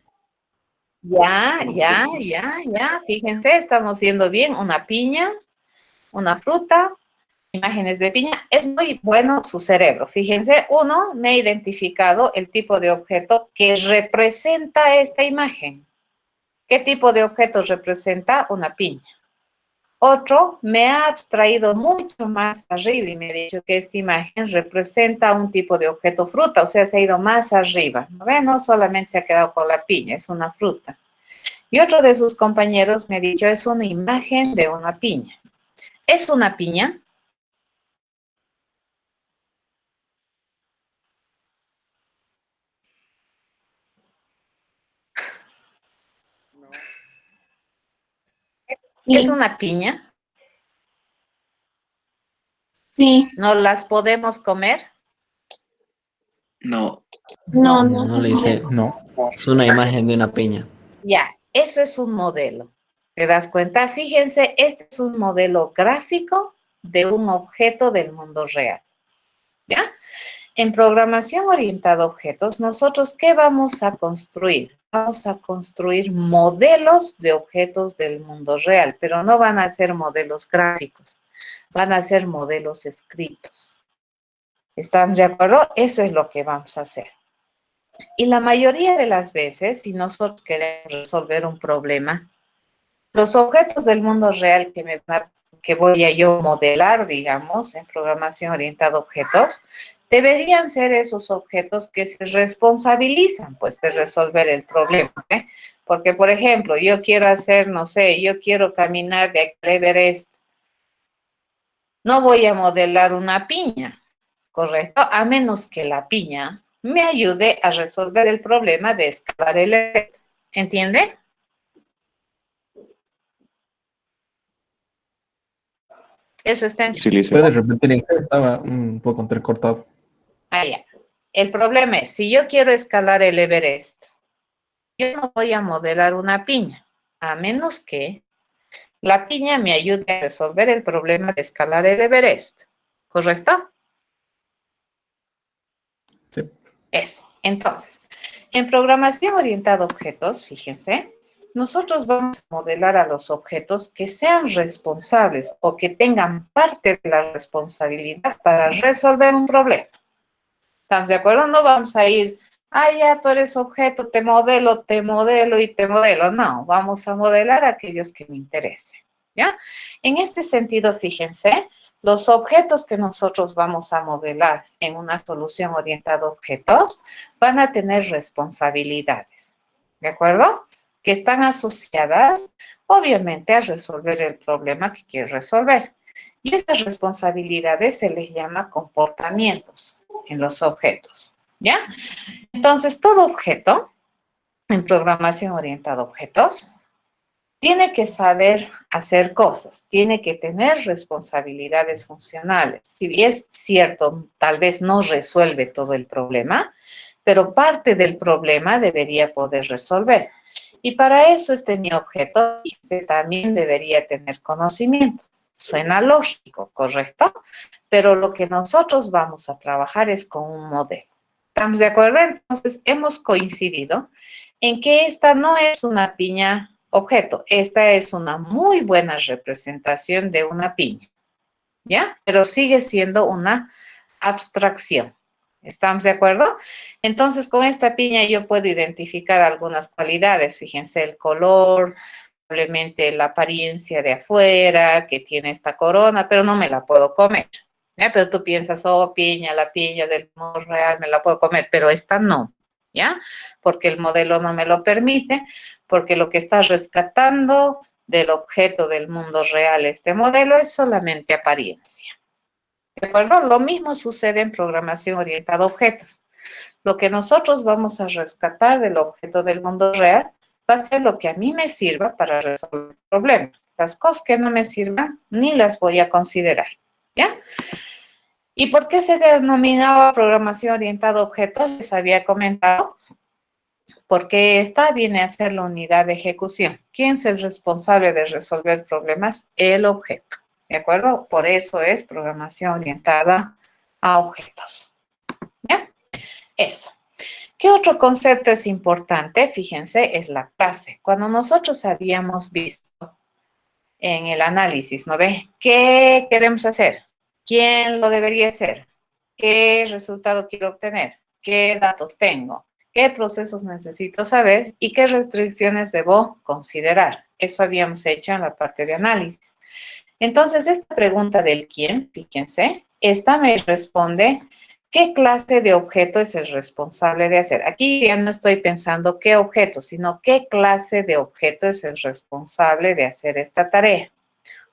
Ya. Fíjense, estamos viendo bien una piña, una fruta, imágenes de piña. Es muy bueno su cerebro. Fíjense, uno, me ha identificado el tipo de objeto que representa esta imagen. ¿Qué tipo de objeto representa una piña? Otro me ha abstraído mucho más arriba y me ha dicho que esta imagen representa un tipo de objeto fruta, o sea, se ha ido más arriba. ¿No ven? No solamente se ha quedado con la piña, es una fruta. Y otro de sus compañeros me ha dicho, es una imagen de una piña. ¿Es una piña? Sí. ¿Es una piña? Sí. ¿No las podemos comer? No. No, No, no se le dice, puede. no. Es una imagen de una piña. Ya, eso es un modelo. ¿Te das cuenta? Fíjense, este es un modelo gráfico de un objeto del mundo real. ¿Ya? En programación orientada a objetos, nosotros, ¿qué vamos a construir? Vamos a construir modelos de objetos del mundo real, pero no van a ser modelos gráficos, van a ser modelos escritos. ¿Están de acuerdo? Eso es lo que vamos a hacer. Y la mayoría de las veces, si nosotros queremos resolver un problema, los objetos del mundo real que voy a yo modelar, digamos, en programación orientada a objetos, deberían ser esos objetos que se responsabilizan, pues, de resolver el problema, ¿eh? Porque, por ejemplo, yo quiero hacer, no sé, yo quiero caminar de aquí al Everest. No voy a modelar una piña, ¿correcto? A menos que la piña me ayude a resolver el problema de escalar el Everest. ¿Entiende? Eso está en... Sí, Lisa. ¿Puedes repetir en qué estaba un poco entrecortado? Ya. El problema es, si yo quiero escalar el Everest, yo no voy a modelar una piña, a menos que la piña me ayude a resolver el problema de escalar el Everest. ¿Correcto? Sí. Eso. Entonces, en programación orientada a objetos, fíjense, nosotros vamos a modelar a los objetos que sean responsables o que tengan parte de la responsabilidad para resolver un problema. ¿Estamos de acuerdo? No vamos a ir, ya tú eres objeto, te modelo y te modelo. No, vamos a modelar a aquellos que me interesen, ¿ya? En este sentido, fíjense, los objetos que nosotros vamos a modelar en una solución orientada a objetos van a tener responsabilidades, ¿de acuerdo? Que están asociadas, obviamente, a resolver el problema que quiere resolver. Y estas responsabilidades se les llama comportamientos en los objetos, ¿ya? Entonces, todo objeto en programación orientada a objetos tiene que saber hacer cosas, tiene que tener responsabilidades funcionales. Si es cierto, tal vez no resuelve todo el problema, pero parte del problema debería poder resolver. Y para eso mi objeto también debería tener conocimiento. Suena lógico, ¿correcto? Pero lo que nosotros vamos a trabajar es con un modelo. ¿Estamos de acuerdo? Entonces, hemos coincidido en que esta no es una piña objeto, esta es una muy buena representación de una piña, ¿ya? Pero sigue siendo una abstracción. ¿Estamos de acuerdo? Entonces, con esta piña yo puedo identificar algunas cualidades. Fíjense, el color, probablemente la apariencia de afuera, que tiene esta corona, pero no me la puedo comer. ¿Ya? Pero tú piensas, oh, piña, la piña del mundo real, me la puedo comer, pero esta no, ¿ya? Porque el modelo no me lo permite, porque lo que está rescatando del objeto del mundo real este modelo es solamente apariencia. ¿De acuerdo? Lo mismo sucede en programación orientada a objetos. Lo que nosotros vamos a rescatar del objeto del mundo real va a ser lo que a mí me sirva para resolver el problema. Las cosas que no me sirvan, ni las voy a considerar, ¿ya? ¿Y por qué se denominaba programación orientada a objetos? Les había comentado. Porque esta viene a ser la unidad de ejecución. ¿Quién es el responsable de resolver problemas? El objeto. ¿De acuerdo? Por eso es programación orientada a objetos. ¿Ya? Eso. ¿Qué otro concepto es importante? Fíjense, es la clase. Cuando nosotros habíamos visto en el análisis, ¿no ve? ¿Qué queremos hacer? ¿Quién lo debería hacer? ¿Qué resultado quiero obtener? ¿Qué datos tengo? ¿Qué procesos necesito saber? ¿Y qué restricciones debo considerar? Eso habíamos hecho en la parte de análisis. Entonces, esta pregunta del quién, fíjense, esta me responde qué clase de objeto es el responsable de hacer. Aquí ya no estoy pensando qué objeto, sino qué clase de objeto es el responsable de hacer esta tarea.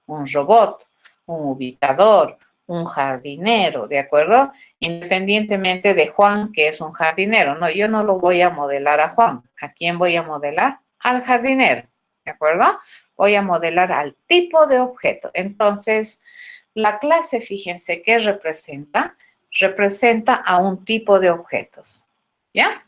Un robot, un ubicador, un jardinero, ¿de acuerdo? Independientemente de Juan, que es un jardinero. No, yo no lo voy a modelar a Juan. ¿A quién voy a modelar? Al jardinero, ¿de acuerdo? Voy a modelar al tipo de objeto. Entonces, la clase, fíjense, ¿qué representa? Representa a un tipo de objetos, ¿ya?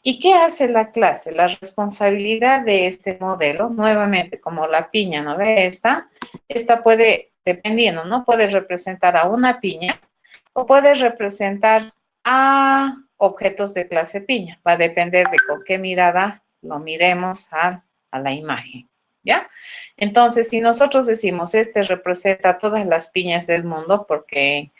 ¿Y qué hace la clase? La responsabilidad de este modelo, nuevamente, como la piña, ¿no ve? Esta puede, dependiendo, ¿no? Puede representar a una piña o puede representar a objetos de clase piña. Va a depender de con qué mirada lo miremos a la imagen, ¿ya? Entonces, si nosotros decimos, este representa todas las piñas del mundo, porque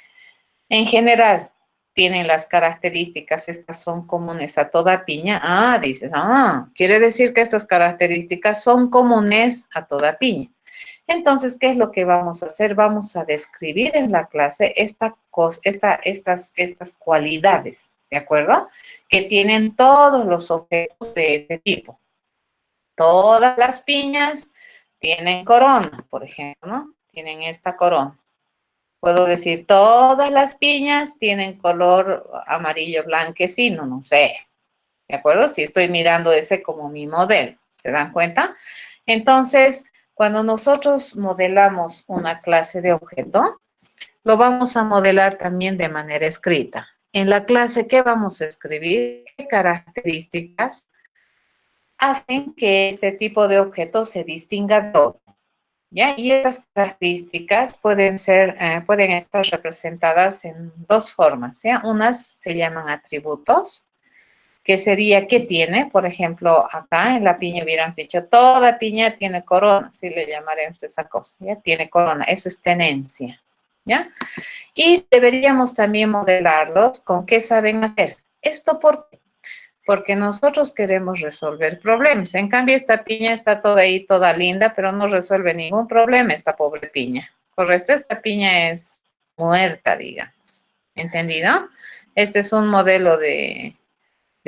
en general tienen las características, estas son comunes a toda piña. Ah, dices, quiere decir que estas características son comunes a toda piña. Entonces, ¿qué es lo que vamos a hacer? Vamos a describir en la clase estas cualidades, ¿de acuerdo? Que tienen todos los objetos de este tipo. Todas las piñas tienen corona, por ejemplo, ¿no? Tienen esta corona. Puedo decir, todas las piñas tienen color amarillo blanquecino, no sé. ¿De acuerdo? Si estoy mirando ese como mi modelo, ¿se dan cuenta? Entonces, cuando nosotros modelamos una clase de objeto, lo vamos a modelar también de manera escrita. En la clase, ¿qué vamos a escribir? ¿Qué características hacen que este tipo de objeto se distinga de otro? ¿Ya? Y estas características pueden estar representadas en dos formas, ¿ya? Unas se llaman atributos, que sería ¿qué tiene? Por ejemplo, acá en la piña hubieran dicho, toda piña tiene corona, así le llamaremos esa cosa, ¿ya? Tiene corona, eso es tenencia, ¿ya? Y deberíamos también modelarlos con qué saben hacer. ¿Esto por qué? Porque nosotros queremos resolver problemas. En cambio, esta piña está toda ahí, toda linda, pero no resuelve ningún problema esta pobre piña. ¿Correcto? Esta piña es muerta, digamos. ¿Entendido? Este es un modelo de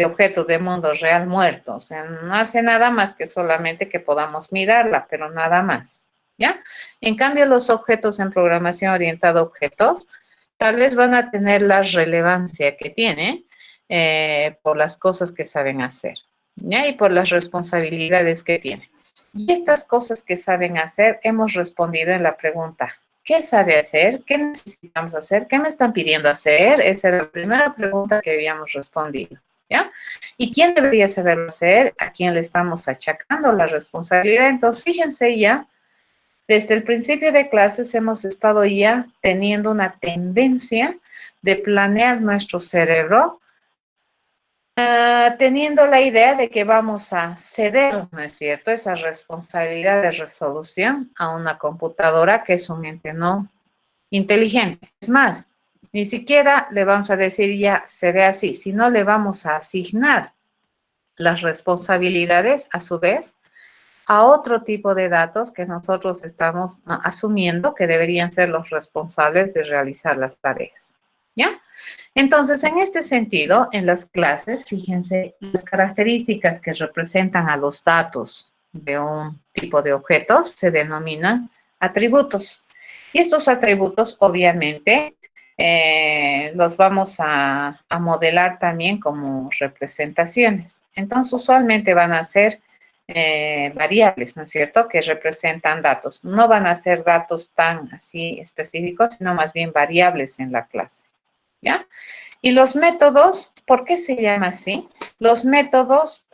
objetos de mundo real muerto. O sea, no hace nada más que solamente que podamos mirarla, pero nada más. ¿Ya? En cambio, los objetos en programación orientada a objetos tal vez van a tener la relevancia que tienen por las cosas que saben hacer, ¿ya? Y por las responsabilidades que tienen. Y estas cosas que saben hacer, hemos respondido en la pregunta, ¿qué sabe hacer? ¿Qué necesitamos hacer? ¿Qué me están pidiendo hacer? Esa era la primera pregunta que habíamos respondido, ¿ya? ¿Y quién debería saberlo hacer? ¿A quién le estamos achacando la responsabilidad? Entonces, fíjense ya, desde el principio de clases hemos estado ya teniendo una tendencia de planear nuestro cerebro teniendo la idea de que vamos a ceder, ¿no es cierto?, esa responsabilidad de resolución a una computadora que es un ente no inteligente. Es más, Ni siquiera le vamos a decir ya se ve así, sino le vamos a asignar las responsabilidades, a su vez, a otro tipo de datos que nosotros estamos asumiendo que deberían ser los responsables de realizar las tareas. ¿Ya? Entonces, en este sentido, en las clases, fíjense, las características que representan a los datos de un tipo de objetos se denominan atributos. Y estos atributos, obviamente, los vamos a modelar también como representaciones. Entonces, usualmente van a ser variables, ¿no es cierto?, que representan datos. No van a ser datos tan así específicos, sino más bien variables en la clase, ¿ya? Y los métodos, ¿por qué se llama así? Los métodos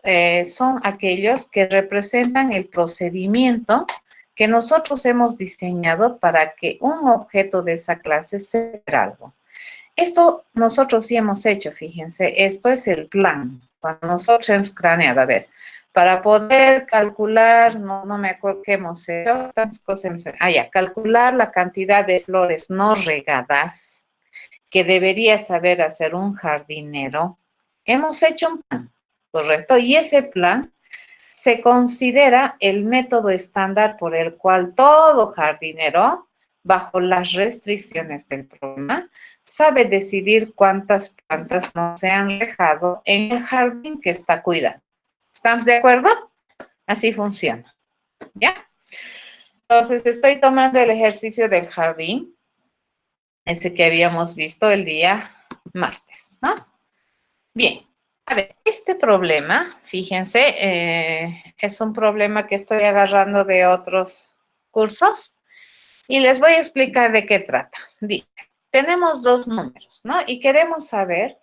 son aquellos que representan el procedimiento que nosotros hemos diseñado para que un objeto de esa clase sea algo. Esto nosotros sí hemos hecho, fíjense, esto es el plan. Cuando nosotros hemos craneado, a ver, para poder calcular, no me acuerdo qué hemos hecho, tantas cosas hemos hecho. Ya, calcular la cantidad de flores no regadas que debería saber hacer un jardinero. Hemos hecho un plan, ¿correcto? Y ese plan se considera el método estándar por el cual todo jardinero, bajo las restricciones del programa, sabe decidir cuántas plantas no se han regado en el jardín que está cuidando. ¿Estamos de acuerdo? Así funciona, ¿ya? Entonces, estoy tomando el ejercicio del jardín, ese que habíamos visto el día martes, ¿no? Bien. A ver, este problema, fíjense, es un problema que estoy agarrando de otros cursos y les voy a explicar de qué trata. Dice, tenemos dos números, ¿no? Y queremos saber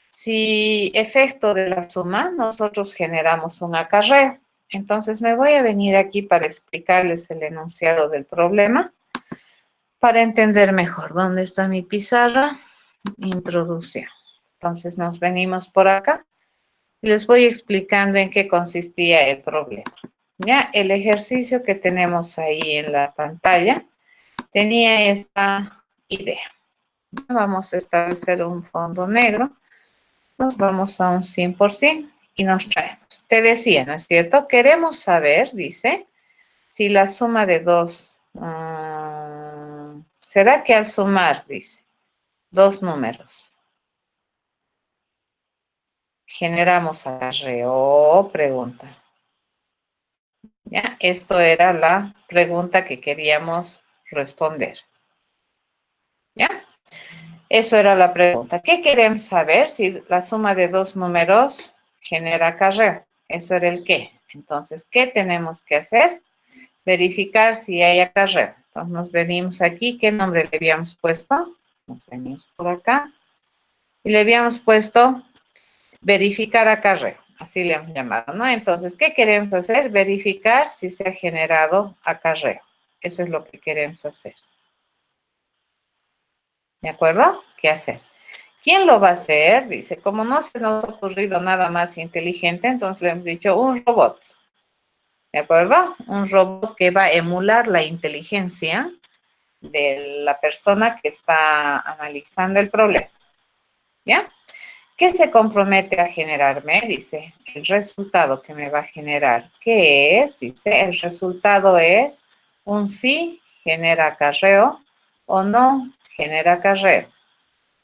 si efecto de la suma nosotros generamos un acarreo. Entonces me voy a venir aquí para explicarles el enunciado del problema para entender mejor. ¿Dónde está mi pizarra? Introducción. Entonces nos venimos por acá y les voy explicando en qué consistía el problema. Ya, el ejercicio que tenemos ahí en la pantalla tenía esta idea. Vamos a establecer un fondo negro, nos vamos a un 100% y nos traemos. Te decía, ¿no es cierto? Queremos saber, dice, si la suma de dos, ¿será que al sumar, dice, dos números, generamos acarreo? Pregunta. ¿Ya? Esto era la pregunta que queríamos responder. ¿Ya? Eso era la pregunta. ¿Qué queremos saber? Si la suma de dos números genera acarreo. Eso era el qué. Entonces, ¿qué tenemos que hacer? Verificar si hay acarreo. Entonces, nos venimos aquí. ¿Qué nombre le habíamos puesto? Nos venimos por acá. Y le habíamos puesto verificar acarreo. Así le hemos llamado, ¿no? Entonces, ¿qué queremos hacer? Verificar si se ha generado acarreo. Eso es lo que queremos hacer. ¿De acuerdo? ¿Qué hacer? ¿Quién lo va a hacer? Dice, como no se nos ha ocurrido nada más inteligente, entonces le hemos dicho un robot. ¿De acuerdo? Un robot que va a emular la inteligencia de la persona que está analizando el problema. ¿Ya? ¿Qué se compromete a generarme? Dice, el resultado que me va a generar. ¿Qué es? Dice, el resultado es un sí genera acarreo o no genera acarreo.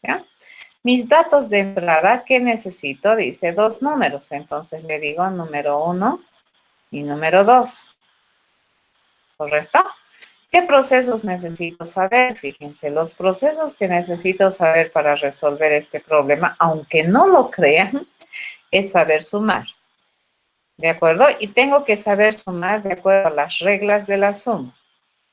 ¿Ya? Mis datos de entrada, ¿qué necesito? Dice dos números. Entonces le digo número 1 y número 2. ¿Correcto? ¿Qué procesos necesito saber? Fíjense, los procesos que necesito saber para resolver este problema, aunque no lo crean, es saber sumar. ¿De acuerdo? Y tengo que saber sumar de acuerdo a las reglas de la suma.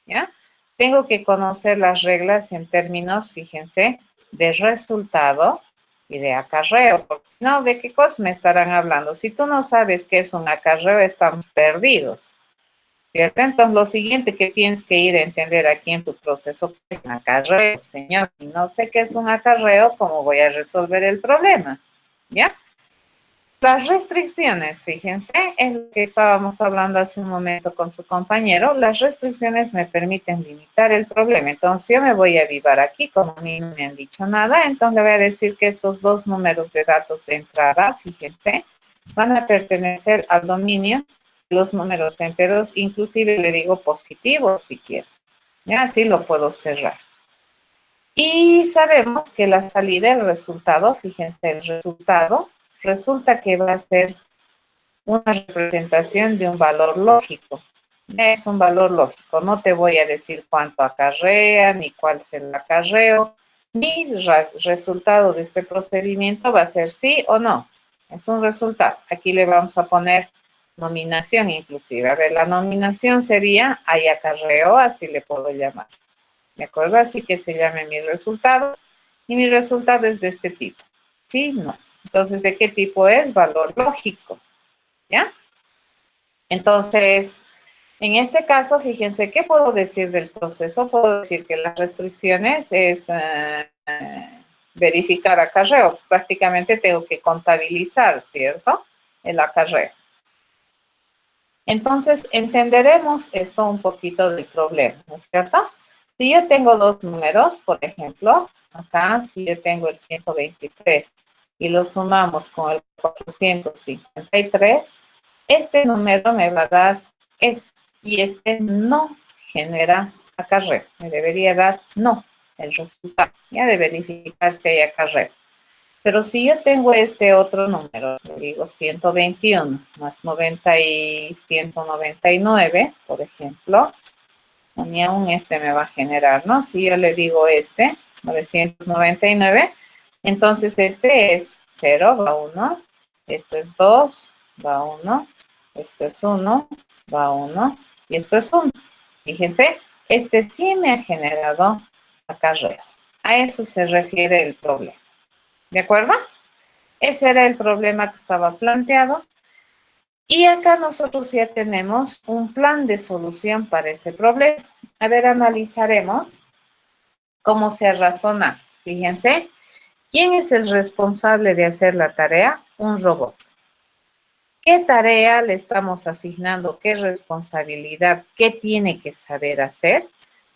¿Ya? Tengo que conocer las reglas en términos, fíjense, de resultado y de acarreo. Porque si no, ¿de qué cosas me estarán hablando? Si tú no sabes qué es un acarreo, estamos perdidos. ¿Cierto? Entonces, lo siguiente que tienes que ir a entender aquí en tu proceso es un acarreo. Señor, si no sé qué es un acarreo, ¿cómo voy a resolver el problema? ¿Ya? Las restricciones, fíjense, es lo que estábamos hablando hace un momento con su compañero. Las restricciones me permiten limitar el problema. Entonces, yo me voy a avivar aquí, como a mí no me han dicho nada, entonces le voy a decir que estos dos números de datos de entrada, fíjense, van a pertenecer al dominio de los números enteros, inclusive le digo positivos si quiero. Ya así lo puedo cerrar. Y sabemos que la salida, el resultado, fíjense, el resultado, resulta que va a ser una representación de un valor lógico. Es un valor lógico. No te voy a decir cuánto acarrea, ni cuál es el acarreo. Mi resultado de este procedimiento va a ser sí o no. Es un resultado. Aquí le vamos a poner nominación inclusive. A ver, la nominación sería hay acarreo, así le puedo llamar. ¿De acuerdo? Así que se llame mi resultado. Y mi resultado es de este tipo. Sí, no. Entonces, ¿de qué tipo es? Valor lógico. ¿Ya? Entonces, en este caso, fíjense, ¿qué puedo decir del proceso? Puedo decir que las restricciones es verificar acarreo. Prácticamente tengo que contabilizar, ¿cierto? El acarreo. Entonces, entenderemos esto un poquito del problema, ¿no es cierto? Si yo tengo dos números, por ejemplo, acá, si yo tengo el 123 y lo sumamos con el 453, este número me va a dar este, y este no genera acarreo. Me debería dar no el resultado, ya de verificar si hay acarreo. Pero si yo tengo este otro número, le digo 121 más 90 y 199, por ejemplo, ni aún este me va a generar, ¿no? Si yo le digo este, 999, entonces este es 0, va 1, esto es 2, va 1, esto es 1, va 1, y esto es 1. Fíjense, este sí me ha generado acarreo. A eso se refiere el problema. ¿De acuerdo? Ese era el problema que estaba planteado. Y acá nosotros ya tenemos un plan de solución para ese problema. A ver, analizaremos cómo se razona. Fíjense, ¿quién es el responsable de hacer la tarea? Un robot. ¿Qué tarea le estamos asignando? ¿Qué responsabilidad? ¿Qué tiene que saber hacer?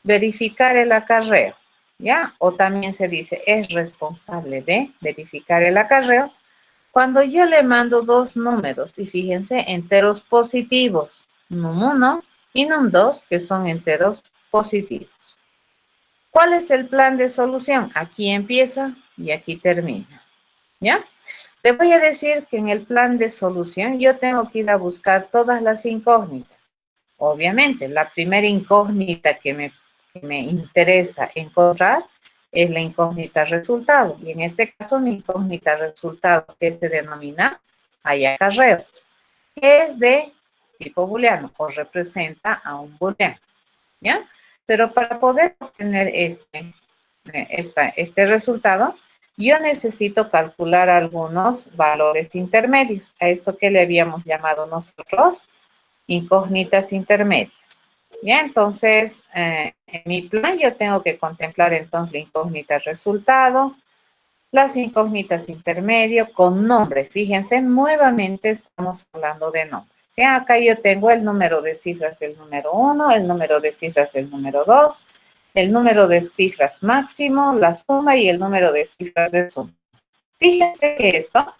Verificar el acarreo, ¿ya? O también se dice, es responsable de verificar el acarreo. Cuando yo le mando dos números, y fíjense, enteros positivos, num1 y num2, que son enteros positivos. ¿Cuál es el plan de solución? Aquí empieza y aquí termina, ¿ya? Te voy a decir que en el plan de solución yo tengo que ir a buscar todas las incógnitas. Obviamente, la primera incógnita que me interesa encontrar es la incógnita resultado. Y en este caso, mi incógnita resultado, que se denomina acarreo, que es de tipo booleano o representa a un booleano, ¿ya? Pero para poder obtener este resultado, yo necesito calcular algunos valores intermedios. A esto que le habíamos llamado nosotros incógnitas intermedias. Ya, entonces, en mi plan yo tengo que contemplar entonces la incógnita resultado, las incógnitas intermedio con nombre. Fíjense, nuevamente estamos hablando de nombre. Ya, acá yo tengo el número de cifras del número 1, el número de cifras del número 2, el número de cifras máximo, la suma y el número de cifras de suma. Fíjense que esto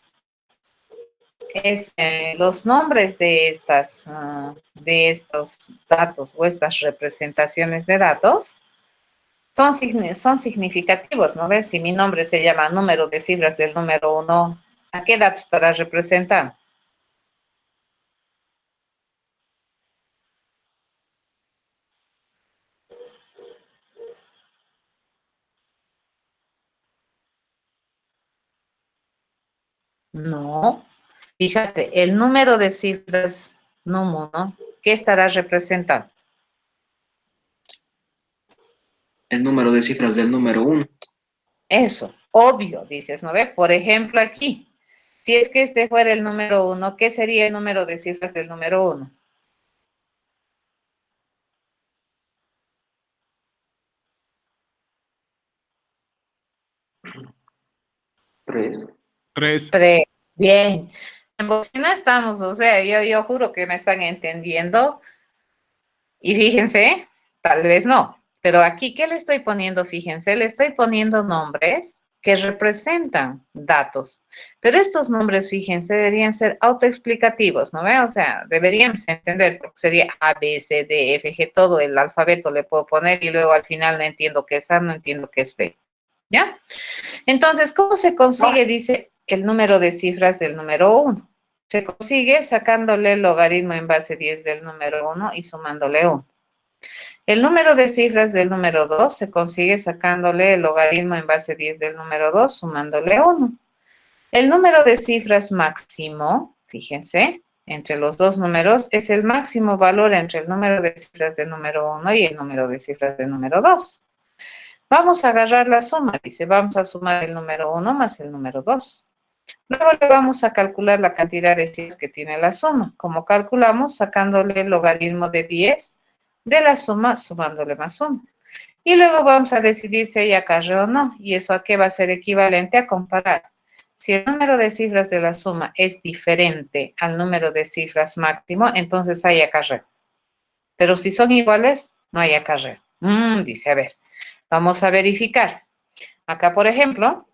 es los nombres de estos datos o estas representaciones de datos son significativos, ¿no ves? Si mi nombre se llama número de cifras del número 1, ¿a qué dato estará representando? No. Fíjate, el número de cifras num1, ¿qué estará representando? El número de cifras del número 1. Eso, obvio, dices, ¿no ve? Por ejemplo, aquí, si es que este fuera el número 1, ¿qué sería el número de cifras del número 1? 3. 3. 3. Bien. Si no estamos, o sea, yo juro que me están entendiendo. Y fíjense, tal vez no, pero aquí, ¿qué le estoy poniendo? Fíjense, le estoy poniendo nombres que representan datos. Pero estos nombres, fíjense, deberían ser autoexplicativos, ¿no ve? O sea, deberíamos entender, porque sería A, B, C, D, F, G, todo el alfabeto le puedo poner y luego al final no entiendo qué es A, no entiendo qué es B, ¿ya? Entonces, ¿cómo se consigue? Dice el número de cifras del número 1. Se consigue sacándole el logaritmo en base 10 del número 1 y sumándole 1. El número de cifras del número 2 se consigue sacándole el logaritmo en base 10 del número 2, sumándole 1. El número de cifras máximo, fíjense, entre los dos números, es el máximo valor entre el número de cifras del número 1 y el número de cifras del número 2. Vamos a agarrar la suma, dice, vamos a sumar el número 1 más el número 2. Luego le vamos a calcular la cantidad de cifras que tiene la suma. Como calculamos, sacándole el logaritmo de 10 de la suma, sumándole más 1. Y luego vamos a decidir si hay acarreo o no. ¿Y eso a qué va a ser equivalente? A comparar. Si el número de cifras de la suma es diferente al número de cifras máximo, entonces hay acarreo. Pero si son iguales, no hay acarreo. Dice, a ver, vamos a verificar. Acá, por ejemplo,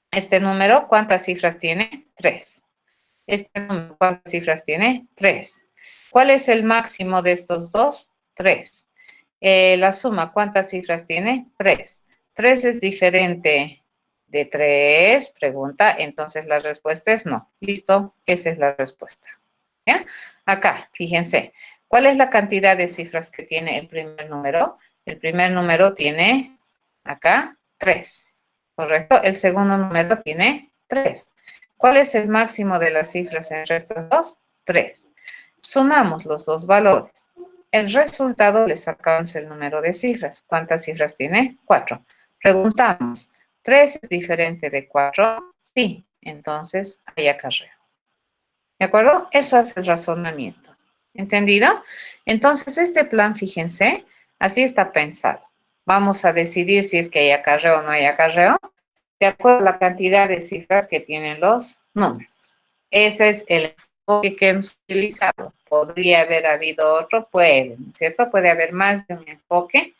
este número, ¿cuántas cifras tiene? 3. Este número, ¿cuántas cifras tiene? 3. ¿Cuál es el máximo de estos dos? 3. La suma, ¿cuántas cifras tiene? 3. 3 es diferente de 3, pregunta, entonces la respuesta es no. Listo, esa es la respuesta. ¿Ya? Acá, fíjense, ¿cuál es la cantidad de cifras que tiene el primer número? El primer número tiene, acá, 3. ¿Correcto? El segundo número tiene 3. ¿Cuál es el máximo de las cifras entre estas dos? 3. Sumamos los dos valores. El resultado le sacamos el número de cifras. ¿Cuántas cifras tiene? 4. Preguntamos, ¿3 es diferente de 4? Sí. Entonces, hay acarreo. ¿De acuerdo? Eso es el razonamiento. ¿Entendido? Entonces, este plan, fíjense, así está pensado. Vamos a decidir si es que hay acarreo o no hay acarreo, de acuerdo a la cantidad de cifras que tienen los números. Ese es el enfoque que hemos utilizado. Podría haber habido otro, puede, ¿cierto? Puede haber más de un enfoque,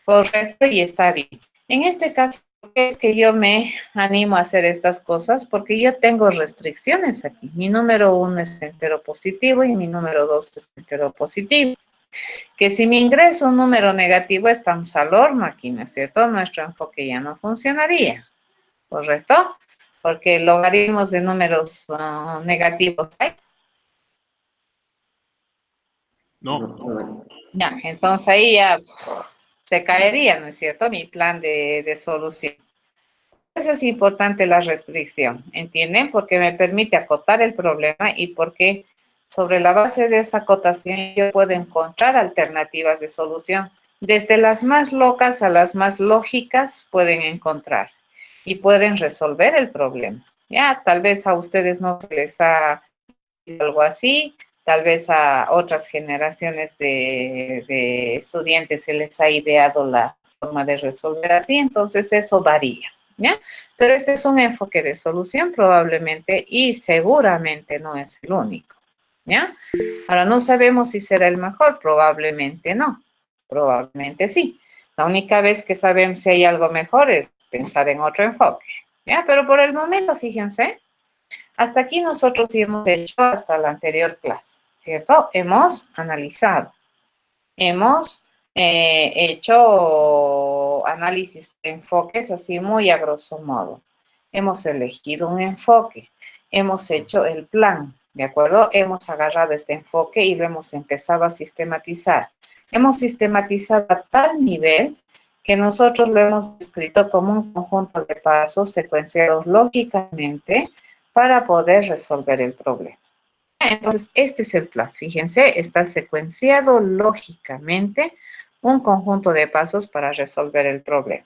correcto, y está bien. En este caso, ¿por qué es que yo me animo a hacer estas cosas? Porque yo tengo restricciones aquí. Mi número 1 es entero positivo y mi número 2 es entero positivo. Que si me ingreso un número negativo, estamos al horno aquí, ¿no es cierto? Nuestro enfoque ya no funcionaría, ¿correcto? Porque logaritmos de números negativos hay. No. Ya, entonces ahí ya se caería, ¿no es cierto? Mi plan de solución. Eso es importante la restricción, ¿entienden? Porque me permite acotar el problema y porque sobre la base de esa acotación yo puedo encontrar alternativas de solución. Desde las más locas a las más lógicas pueden encontrar y pueden resolver el problema. Ya, tal vez a ustedes no se les ha ido algo así, tal vez a otras generaciones de estudiantes se les ha ideado la forma de resolver así, entonces eso varía. ¿Ya? Pero este es un enfoque de solución probablemente y seguramente no es el único, ¿ya? Ahora no sabemos si será el mejor, probablemente no, probablemente sí. La única vez que sabemos si hay algo mejor es pensar en otro enfoque, ¿ya? Pero por el momento, fíjense, hasta aquí nosotros sí hemos hecho hasta la anterior clase, ¿cierto? Hemos analizado, hemos hecho análisis de enfoques así muy a grosso modo. Hemos elegido un enfoque, hemos hecho el plan, ¿de acuerdo? Hemos agarrado este enfoque y lo hemos empezado a sistematizar. Hemos sistematizado a tal nivel que nosotros lo hemos escrito como un conjunto de pasos secuenciados lógicamente para poder resolver el problema. Entonces, este es el plan. Fíjense, está secuenciado lógicamente un conjunto de pasos para resolver el problema.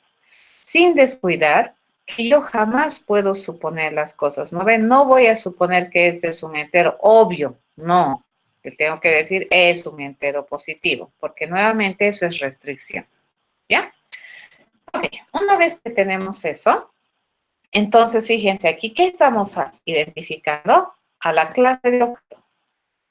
Sin descuidar que yo jamás puedo suponer las cosas. ¿No ven? No voy a suponer que este es un entero obvio. No. Que tengo que decir es un entero positivo, porque nuevamente eso es restricción. ¿Ya? Ok. Una vez que tenemos eso, entonces fíjense aquí, ¿qué estamos identificando? a la clase de objeto.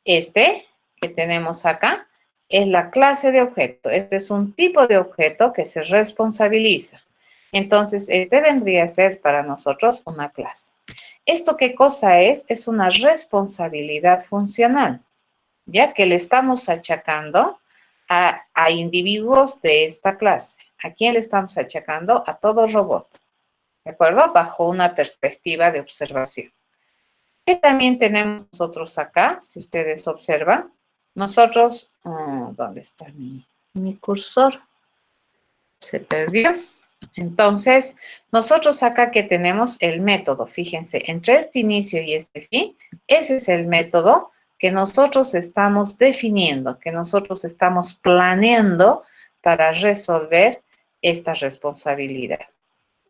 Este que tenemos acá es la clase de objeto. Este es un tipo de objeto que se responsabiliza. Entonces, este vendría a ser para nosotros una clase. ¿Esto qué cosa es? Es una responsabilidad funcional, ya que le estamos achacando a individuos de esta clase. ¿A quién le estamos achacando? A todo robot, ¿de acuerdo? Bajo una perspectiva de observación. ¿Qué también tenemos nosotros acá? Si ustedes observan, nosotros, ¿dónde está mi cursor? Se perdió. Entonces, nosotros acá que tenemos el método, fíjense, entre este inicio y este fin, ese es el método que nosotros estamos definiendo, que nosotros estamos planeando para resolver esta responsabilidad.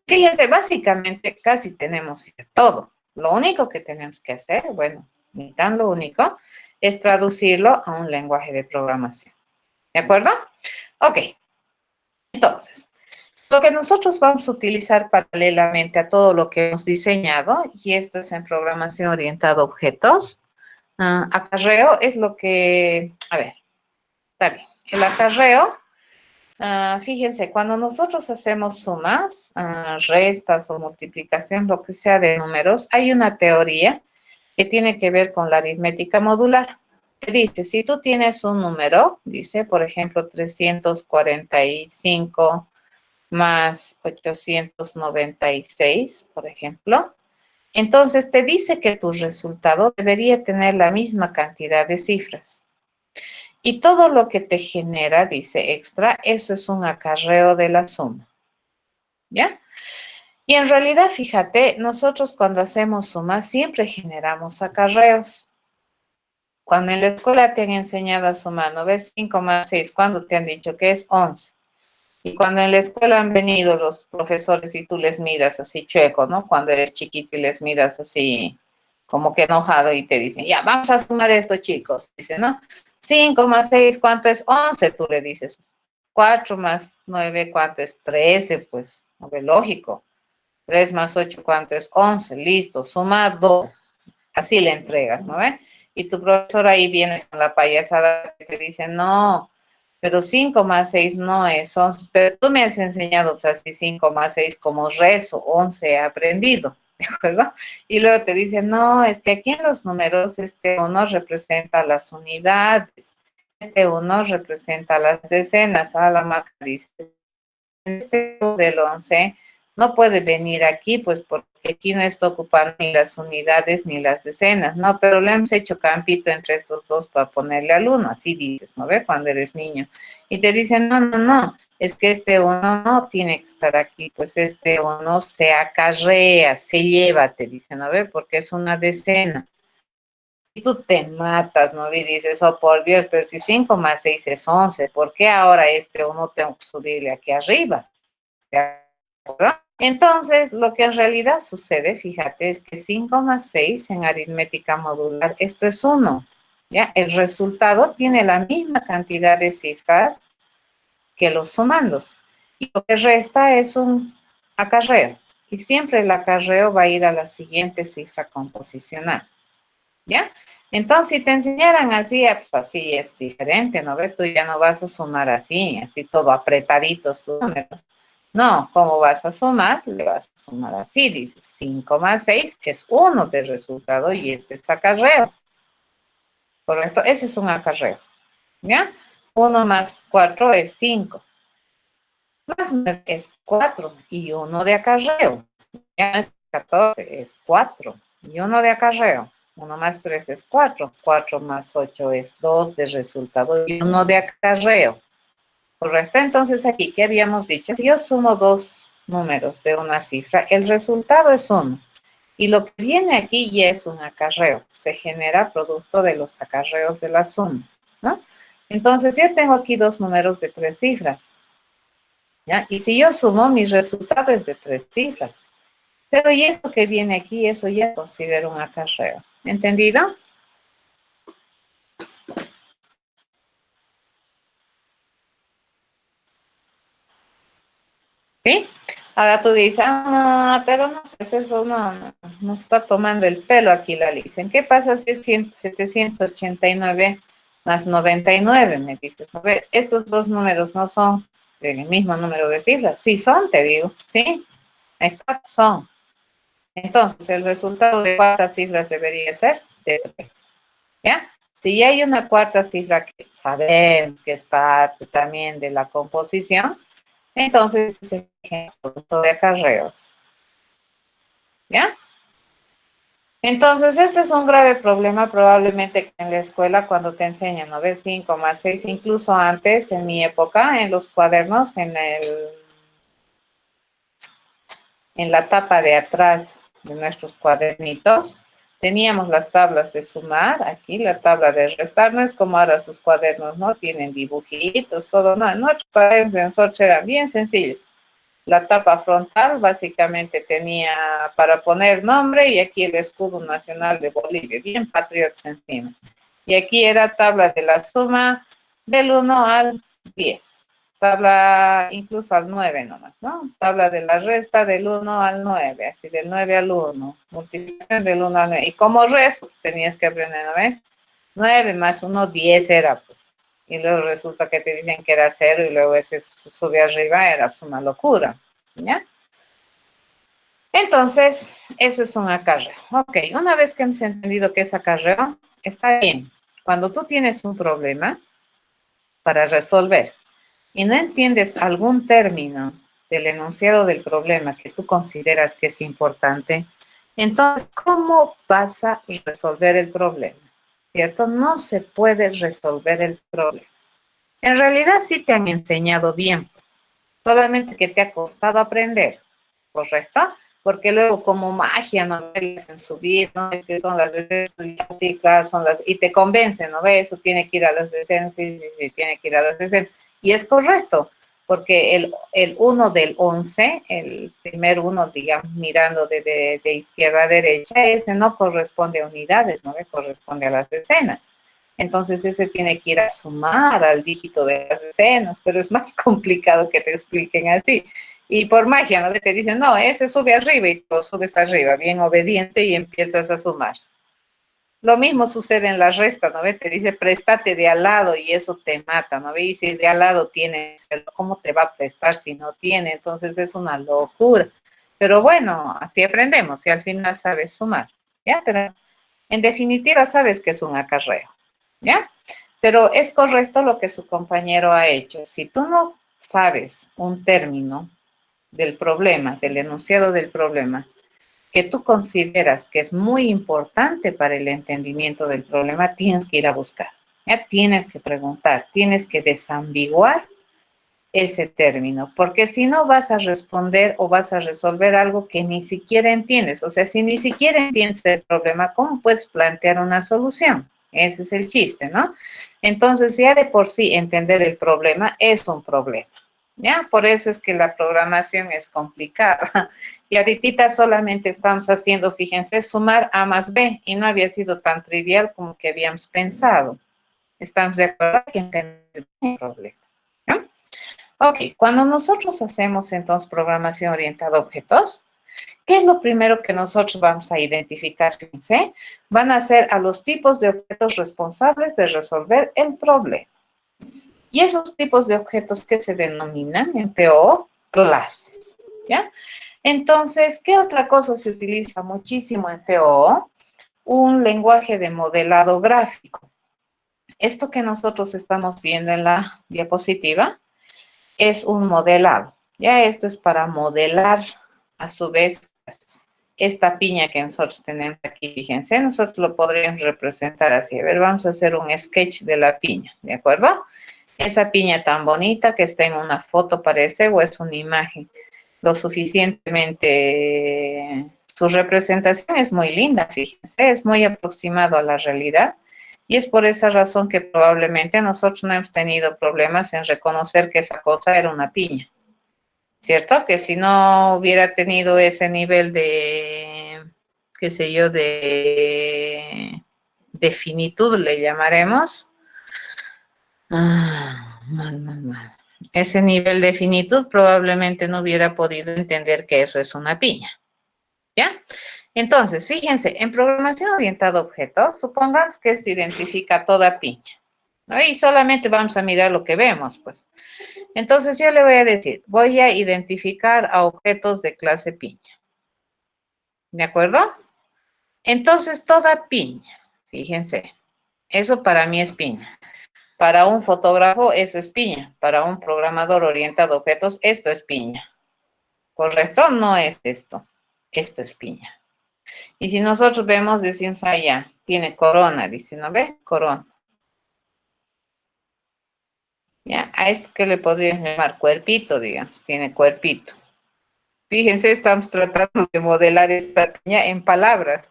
Fíjense, básicamente casi tenemos todo. Lo único que tenemos que hacer, bueno, ni tan lo único, es traducirlo a un lenguaje de programación. ¿De acuerdo? Ok. Entonces, lo que nosotros vamos a utilizar paralelamente a todo lo que hemos diseñado, y esto es en programación orientada a objetos, acarreo es lo que, a ver, está bien. El acarreo, fíjense, cuando nosotros hacemos sumas, restas o multiplicación, lo que sea de números, hay una teoría que tiene que ver con la aritmética modular. Que dice, si tú tienes un número, dice, por ejemplo, 345 más 896, por ejemplo, entonces te dice que tu resultado debería tener la misma cantidad de cifras. Y todo lo que te genera, dice extra, eso es un acarreo de la suma. ¿Ya? Y en realidad, fíjate, nosotros cuando hacemos sumas siempre generamos acarreos. Cuando en la escuela te han enseñado a sumar, ¿no ves? 5 más 6, ¿cuándo te han dicho que es 11? Y cuando en la escuela han venido los profesores y tú les miras así chueco, ¿no? Cuando eres chiquito y les miras así como que enojado y te dicen, ya, vamos a sumar esto, chicos. Dicen, ¿no? 5 más 6, ¿cuánto es? 11, tú le dices. 4 más 9, ¿cuánto es? 13, pues, no ve lógico. 3 más 8, ¿cuánto es? 11, listo, suma 2. Así le entregas, ¿no ve? Y tu profesor ahí viene con la payasada que te dice, no, pero 5 más 6 no es 11. Pero tú me has enseñado pues, así 5 más 6 como rezo, 11 he aprendido, ¿de acuerdo? Y luego te dicen, no, es que aquí en los números este 1 representa las unidades, este 1 representa las decenas. A la maca dice, este del 11 no puede venir aquí, pues porque aquí no está ocupando ni las unidades ni las decenas, ¿no? Pero le hemos hecho campito entre estos dos para ponerle al 1, así dices, ¿no ves? Cuando eres niño. Y te dicen, no, es que este 1 no tiene que estar aquí, pues este 1 se acarrea, se lleva, te dicen, ¿no ves? Porque es una decena. Y tú te matas, ¿no? Y dices, oh, por Dios, pero si 5 más 6 es 11, ¿por qué ahora este 1 tengo que subirle aquí arriba? Entonces, lo que en realidad sucede, fíjate, es que 5 más 6 en aritmética modular, esto es 1, ¿ya? El resultado tiene la misma cantidad de cifras que los sumandos. Y lo que resta es un acarreo. Y siempre el acarreo va a ir a la siguiente cifra composicional, ¿ya? Entonces, si te enseñaran así, pues así es diferente, ¿no ves? Tú ya no vas a sumar así todo apretaditos tus números. No, ¿cómo vas a sumar? Le vas a sumar así, dices 5 más 6 es 1 de resultado y este es acarreo. ¿Correcto? Ese es un acarreo. ¿Ya? 1 más 4 es 5. Más 9 es 4 y 1 de acarreo. Ya es 14, es 4 y 1 de acarreo. 1 más 3 es 4. 4 más 8 es 2 de resultado y 1 de acarreo. ¿Correcto? Entonces aquí, ¿qué habíamos dicho? Si yo sumo dos números de una cifra, el resultado es 1. Y lo que viene aquí ya es un acarreo. Se genera producto de los acarreos de la suma, ¿no? Entonces yo tengo aquí dos números de 3 cifras, ¿ya? Y si yo sumo, mi resultado es de 3 cifras. Pero y esto que viene aquí, eso ya considero un acarreo. ¿Entendido? ¿Sí? Ahora tú dices, pero no, pues eso no está tomando el pelo aquí la Lisa. ¿Qué pasa si es 789 más 99? Me dices, a ver, estos dos números no son el mismo número de cifras. Sí son, te digo, sí, ahí está, son. Entonces, el resultado de cuántas cifras debería ser de 3, ¿ya? Si hay una cuarta cifra que sabemos que es parte también de la composición, entonces es el ejemplo de acarreos, ¿ya? Entonces, este es un grave problema probablemente en la escuela cuando te enseñan, ¿no ves? 5 más 6, incluso antes, en mi época, en los cuadernos, en la tapa de atrás de nuestros cuadernitos, teníamos las tablas de sumar, aquí la tabla de restar, no es como ahora sus cuadernos, ¿no? Tienen dibujitos, todo, no, nuestros cuadernos de nosotros eran bien sencillos. La tapa frontal básicamente tenía para poner nombre y aquí el escudo nacional de Bolivia, bien patriotas encima. Y aquí era tabla de la suma del 1 al 10. Tabla incluso al 9 nomás, ¿no? Tabla de la resta del 1 al 9, así del 9 al 1. Multiplicación del 1 al 9. Y como resto tenías que aprender, ¿no ves? 9 más 1, 10 era, pues. Y luego resulta que te dicen que era 0 y luego ese sube arriba, era una locura, ¿ya? Entonces, eso es un acarreo. Ok, una vez que hemos entendido que es acarreo, está bien. Cuando tú tienes un problema para resolver y no entiendes algún término del enunciado del problema que tú consideras que es importante, entonces, ¿cómo vas a resolver el problema? ¿Cierto? No se puede resolver el problema. En realidad sí te han enseñado bien, solamente que te ha costado aprender, ¿correcto? Porque luego como magia, ¿no? Ves en subir, ¿no? Es que son las decenas, sí, claro, son las, y te convencen, ¿no? Ve, eso tiene que ir a las decenas, sí, tiene que ir a las decenas. Y es correcto, porque el 1 del 11, el primer uno, digamos, mirando de izquierda a derecha, ese no corresponde a unidades, ¿no? Corresponde a las decenas. Entonces ese tiene que ir a sumar al dígito de las decenas, pero es más complicado que te expliquen así. Y por magia, ¿no? Te dicen, no, ese sube arriba y tú subes arriba, bien obediente y empiezas a sumar. Lo mismo sucede en la resta, ¿no? Te dice, préstate de al lado y eso te mata, ¿no? Y si de al lado tienes, ¿cómo te va a prestar si no tiene? Entonces es una locura. Pero bueno, así aprendemos y al final sabes sumar, ¿ya? Pero en definitiva sabes que es un acarreo, ¿ya? Pero es correcto lo que su compañero ha hecho. Si tú no sabes un término del problema, del enunciado del problema, que tú consideras que es muy importante para el entendimiento del problema, tienes que ir a buscar, ¿ya? Tienes que preguntar, tienes que desambiguar ese término, porque si no vas a responder o vas a resolver algo que ni siquiera entiendes. O sea, si ni siquiera entiendes el problema, ¿cómo puedes plantear una solución? Ese es el chiste, ¿no? Entonces, ya de por sí entender el problema es un problema, ¿ya? Por eso es que la programación es complicada. Y ahorita solamente estamos haciendo, fíjense, sumar A más B, y no había sido tan trivial como que habíamos pensado. Estamos de acuerdo que entender el problema, ¿no? Ok, cuando nosotros hacemos entonces programación orientada a objetos, ¿qué es lo primero que nosotros vamos a identificar? Fíjense, van a ser a los tipos de objetos responsables de resolver el problema. Y esos tipos de objetos que se denominan en PO, clases, ¿ya? Entonces, ¿qué otra cosa se utiliza muchísimo en PO? Un lenguaje de modelado gráfico. Esto que nosotros estamos viendo en la diapositiva es un modelado. Ya esto es para modelar a su vez esta piña que nosotros tenemos aquí. Fíjense, nosotros lo podríamos representar así. A ver, vamos a hacer un sketch de la piña, ¿de acuerdo? Esa piña tan bonita que está en una foto parece o es una imagen. Lo suficientemente, su representación es muy linda, fíjense, es muy aproximado a la realidad. Y es por esa razón que probablemente nosotros no hemos tenido problemas en reconocer que esa cosa era una piña, ¿cierto? Que si no hubiera tenido ese nivel de, qué sé yo, de finitud, le llamaremos. Mal. ese nivel de finitud, probablemente no hubiera podido entender que eso es una piña. ¿Ya? Entonces, fíjense, en programación orientada a objetos, supongamos que esto identifica toda piña, ¿no? Y solamente vamos a mirar lo que vemos, pues. Entonces, yo le voy a decir, voy a identificar a objetos de clase piña. ¿De acuerdo? Entonces, toda piña, fíjense, eso para mí es piña. Para un fotógrafo, eso es piña. Para un programador orientado a objetos, esto es piña. ¿Correcto? No es esto. Esto es piña. Y si nosotros vemos, decimos, ya, tiene corona, dice, ¿no ve? Corona. ¿Ya? A esto que le podríamos llamar cuerpito, digamos, tiene cuerpito. Fíjense, estamos tratando de modelar esta piña en palabras,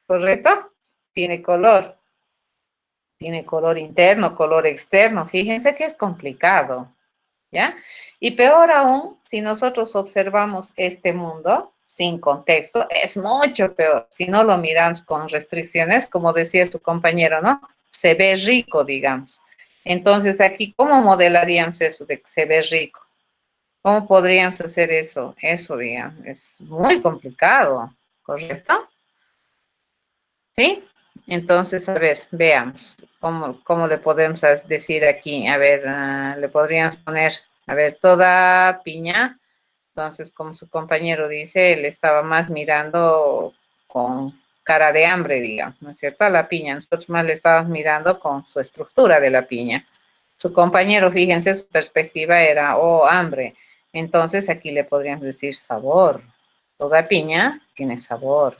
¿correcto? Tiene color interno, color externo, fíjense que es complicado, ¿ya? Y peor aún, si nosotros observamos este mundo sin contexto, es mucho peor. Si no lo miramos con restricciones, como decía su compañero, ¿no? Se ve rico, digamos. Entonces, aquí, ¿cómo modelaríamos eso de que se ve rico? ¿Cómo podríamos hacer eso? Eso, digamos, es muy complicado, ¿correcto? ¿Sí? Entonces, a ver, veamos cómo le podemos decir aquí. A ver, le podríamos poner, a ver, toda piña. Entonces, como su compañero dice, él estaba más mirando con cara de hambre, digamos, ¿no es cierto? A la piña. Nosotros más le estábamos mirando con su estructura de la piña. Su compañero, fíjense, su perspectiva era, oh, hambre. Entonces, aquí le podríamos decir sabor. Toda piña tiene sabor.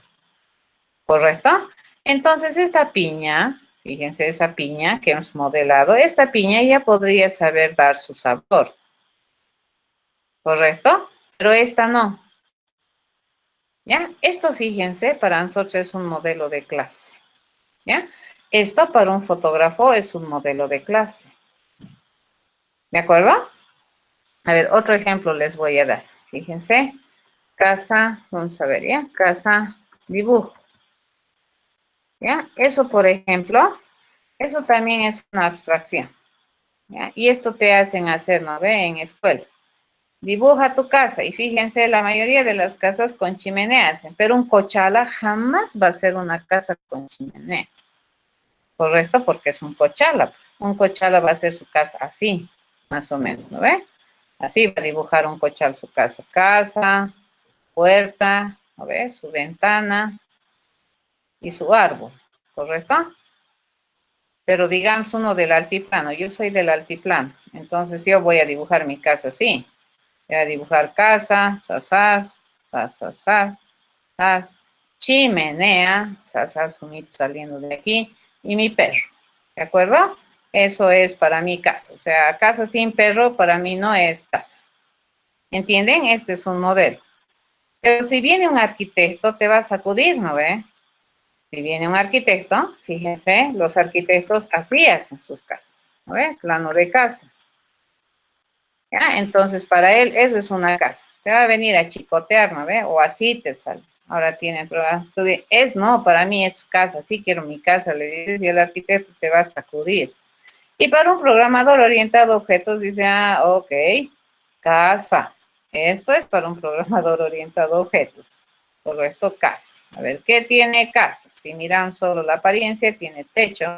¿Correcto? Entonces, esta piña, fíjense, esa piña que hemos modelado, esta piña ya podría saber dar su sabor. ¿Correcto? Pero esta no. ¿Ya? Esto, fíjense, para nosotros es un modelo de clase. ¿Ya? Esto para un fotógrafo es un modelo de clase. ¿De acuerdo? A ver, otro ejemplo les voy a dar. Fíjense, casa, vamos a ver, ¿ya? Casa, dibujo. ¿Ya? Eso, por ejemplo, eso también es una abstracción. ¿Ya? Y esto te hacen hacer, ¿no ve? En escuela. Dibuja tu casa y fíjense, la mayoría de las casas con chimenea hacen, pero un cochala jamás va a ser una casa con chimenea. ¿Correcto? Porque es un cochala. Pues. Un cochala va a ser su casa así, más o menos, ¿no ve? Así va a dibujar un cochala su casa. Casa, puerta, ¿no ve? Su ventana y su árbol, ¿correcto? Pero digamos uno del altiplano, yo soy del altiplano, entonces yo voy a dibujar mi casa así. Voy a dibujar casa, sasas, sasas, chimenea, sasas, saliendo de aquí, y mi perro, ¿de acuerdo? Eso es para mi casa, o sea, casa sin perro para mí no es casa. ¿Entienden? Este es un modelo. Pero si viene un arquitecto, te va a sacudir, ¿no ve? Si viene un arquitecto, fíjense, los arquitectos así hacen sus casas, ¿no ve? Plano de casa. ¿Ya? Entonces, para él, eso es una casa. Te va a venir a chicotear, ¿no ve? O así te sale. Ahora tiene problemas. No, para mí es casa, sí quiero mi casa, le dices, y el arquitecto te va a sacudir. Y para un programador orientado a objetos, dice, ok, casa. Esto es para un programador orientado a objetos. Correcto, casa. A ver, ¿qué tiene casa? Si miran solo la apariencia, tiene techo,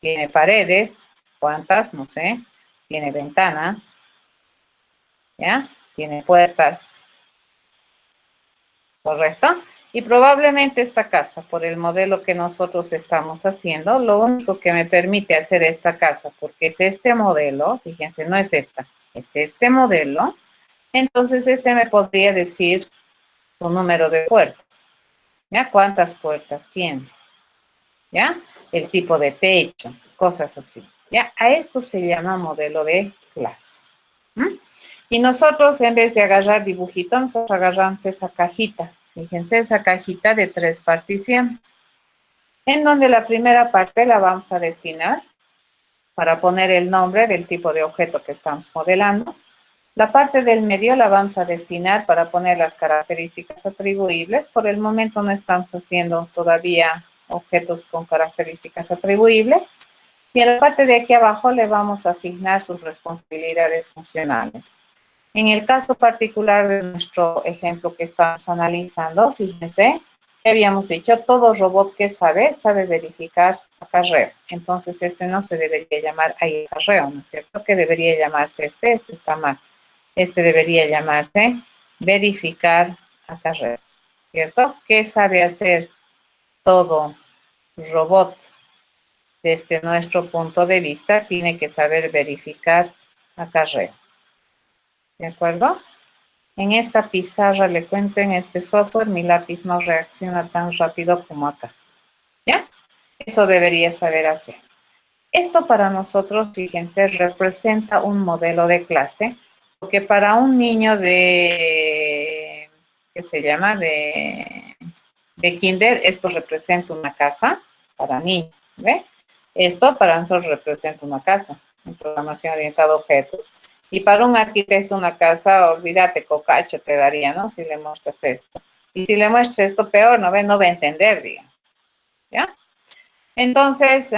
tiene paredes, ¿cuántas? No sé. Tiene ventanas, ¿ya? Tiene puertas, ¿correcto? Y probablemente esta casa, por el modelo que nosotros estamos haciendo, lo único que me permite hacer esta casa, porque es este modelo, fíjense, no es esta, es este modelo, entonces este me podría decir su número de puertas, ¿ya? ¿Cuántas puertas tiene? ¿Ya? El tipo de techo, cosas así, ¿ya? A esto se llama modelo de clase. Y nosotros, en vez de agarrar dibujitos, nosotros agarramos esa cajita. Fíjense, esa cajita de 3 particiones, en donde la primera parte la vamos a destinar para poner el nombre del tipo de objeto que estamos modelando. La parte del medio la vamos a destinar para poner las características atribuibles. Por el momento no estamos haciendo todavía objetos con características atribuibles. Y a la parte de aquí abajo le vamos a asignar sus responsabilidades funcionales. En el caso particular de nuestro ejemplo que estamos analizando, fíjense, que habíamos dicho, todo robot que sabe verificar acarreo. Entonces, este no se debería llamar ahí acarreo, ¿no es cierto? Que debería llamarse este está mal. Este debería llamarse verificar acarreo, ¿cierto? ¿Qué sabe hacer todo robot? Desde nuestro punto de vista, tiene que saber verificar acarreo. ¿De acuerdo? En esta pizarra le cuento, en este software mi lápiz no reacciona tan rápido como acá. ¿Ya? Eso debería saber hacer. Esto para nosotros, fíjense, representa un modelo de clase, porque para un niño de, ¿qué se llama? De kinder, esto representa una casa para niños, ¿ve? Esto para nosotros representa una casa, en programación orientada a objetos. Y para un arquitecto una casa, olvídate, cocacho te daría, ¿no? Si le muestras esto. Y si le muestras esto, peor, no va a entender, digamos. ¿Ya? Entonces,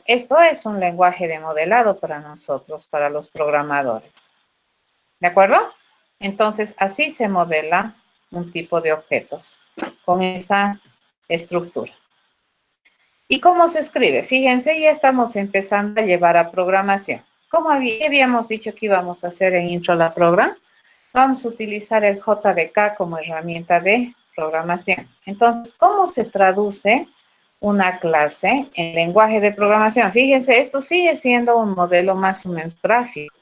esto es un lenguaje de modelado para nosotros, para los programadores. ¿De acuerdo? Entonces, así se modela un tipo de objetos, con esa estructura. ¿Y cómo se escribe? Fíjense, ya estamos empezando a llevar a programación. Como habíamos dicho que íbamos a hacer en Intro la Program, vamos a utilizar el JDK como herramienta de programación. Entonces, ¿cómo se traduce una clase en lenguaje de programación? Fíjense, esto sigue siendo un modelo más o menos gráfico,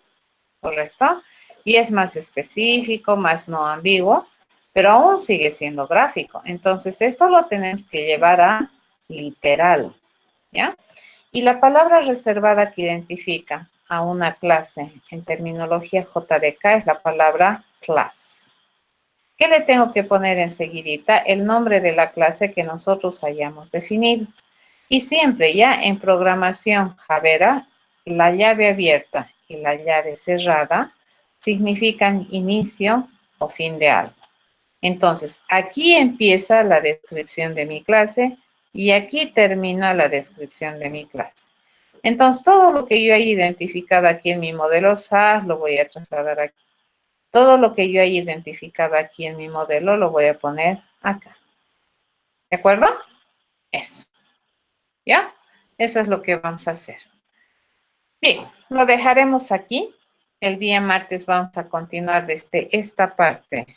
¿correcto? Y es más específico, más no ambiguo, pero aún sigue siendo gráfico. Entonces, esto lo tenemos que llevar a literal, ¿ya? Y la palabra reservada que identifica a una clase en terminología JDK es la palabra class. ¿Qué le tengo que poner enseguidita? El nombre de la clase que nosotros hayamos definido. Y siempre ya en programación Javera, la llave abierta y la llave cerrada significan inicio o fin de algo. Entonces, aquí empieza la descripción de mi clase y aquí termina la descripción de mi clase. Entonces, todo lo que yo haya identificado aquí en mi modelo SAS lo voy a trasladar aquí. Todo lo que yo haya identificado aquí en mi modelo lo voy a poner acá. ¿De acuerdo? Eso. ¿Ya? Eso es lo que vamos a hacer. Bien, lo dejaremos aquí. El día martes vamos a continuar desde esta parte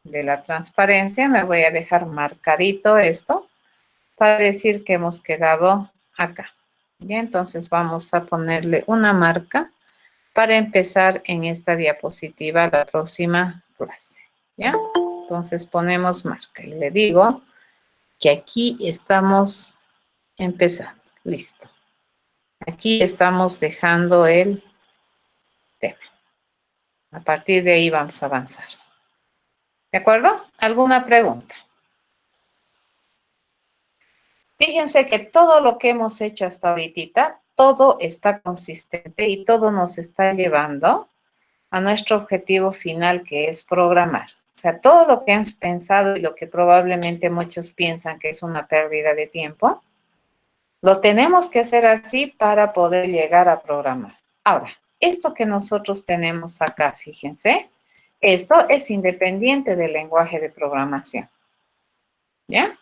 de la transparencia. Me voy a dejar marcadito esto para decir que hemos quedado acá. Ya, entonces vamos a ponerle una marca para empezar en esta diapositiva la próxima clase. ¿Ya? Entonces ponemos marca y le digo que aquí estamos empezando. Listo. Aquí estamos dejando el tema. A partir de ahí vamos a avanzar. ¿De acuerdo? ¿Alguna pregunta? Fíjense que todo lo que hemos hecho hasta ahorita, todo está consistente y todo nos está llevando a nuestro objetivo final, que es programar. O sea, todo lo que hemos pensado y lo que probablemente muchos piensan que es una pérdida de tiempo, lo tenemos que hacer así para poder llegar a programar. Ahora, esto que nosotros tenemos acá, fíjense, esto es independiente del lenguaje de programación. ¿Ya?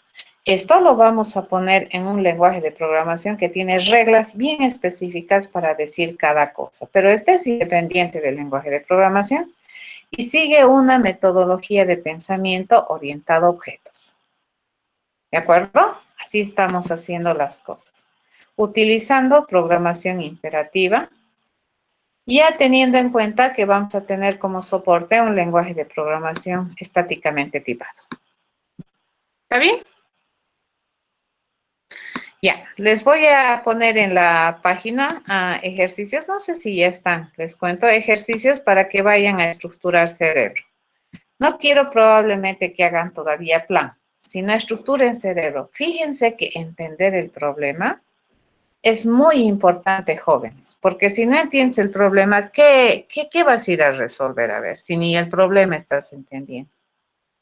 Esto lo vamos a poner en un lenguaje de programación que tiene reglas bien específicas para decir cada cosa, pero este es independiente del lenguaje de programación y sigue una metodología de pensamiento orientado a objetos. ¿De acuerdo? Así estamos haciendo las cosas. Utilizando programación imperativa, ya teniendo en cuenta que vamos a tener como soporte un lenguaje de programación estáticamente tipado. ¿Está bien? Ya, les voy a poner en la página ejercicios, no sé si ya están, les cuento, ejercicios para que vayan a estructurar cerebro. No quiero probablemente que hagan todavía plan, sino estructuren cerebro. Fíjense que entender el problema es muy importante, jóvenes, porque si no entiendes el problema, ¿qué vas a ir a resolver? A ver, si ni el problema estás entendiendo.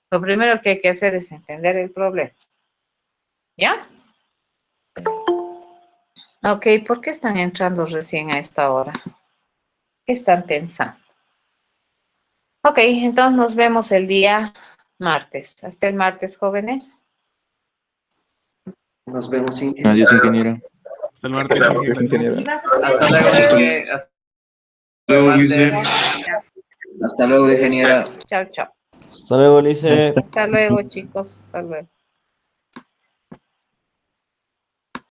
Lo primero que hay que hacer es entender el problema. ¿Ya? Ok, ¿por qué están entrando recién a esta hora? ¿Qué están pensando? Ok, entonces nos vemos el día martes. Hasta el martes, jóvenes. Nos vemos, Cintia. Adiós, ingeniero. Hasta el martes. Gracias, ingeniero. Hasta luego, Enrique. Hasta Luego, el Luis. martes. Hasta luego, ingeniera. Chao, chao. Hasta luego, Lice. Hasta luego, chicos. Hasta luego.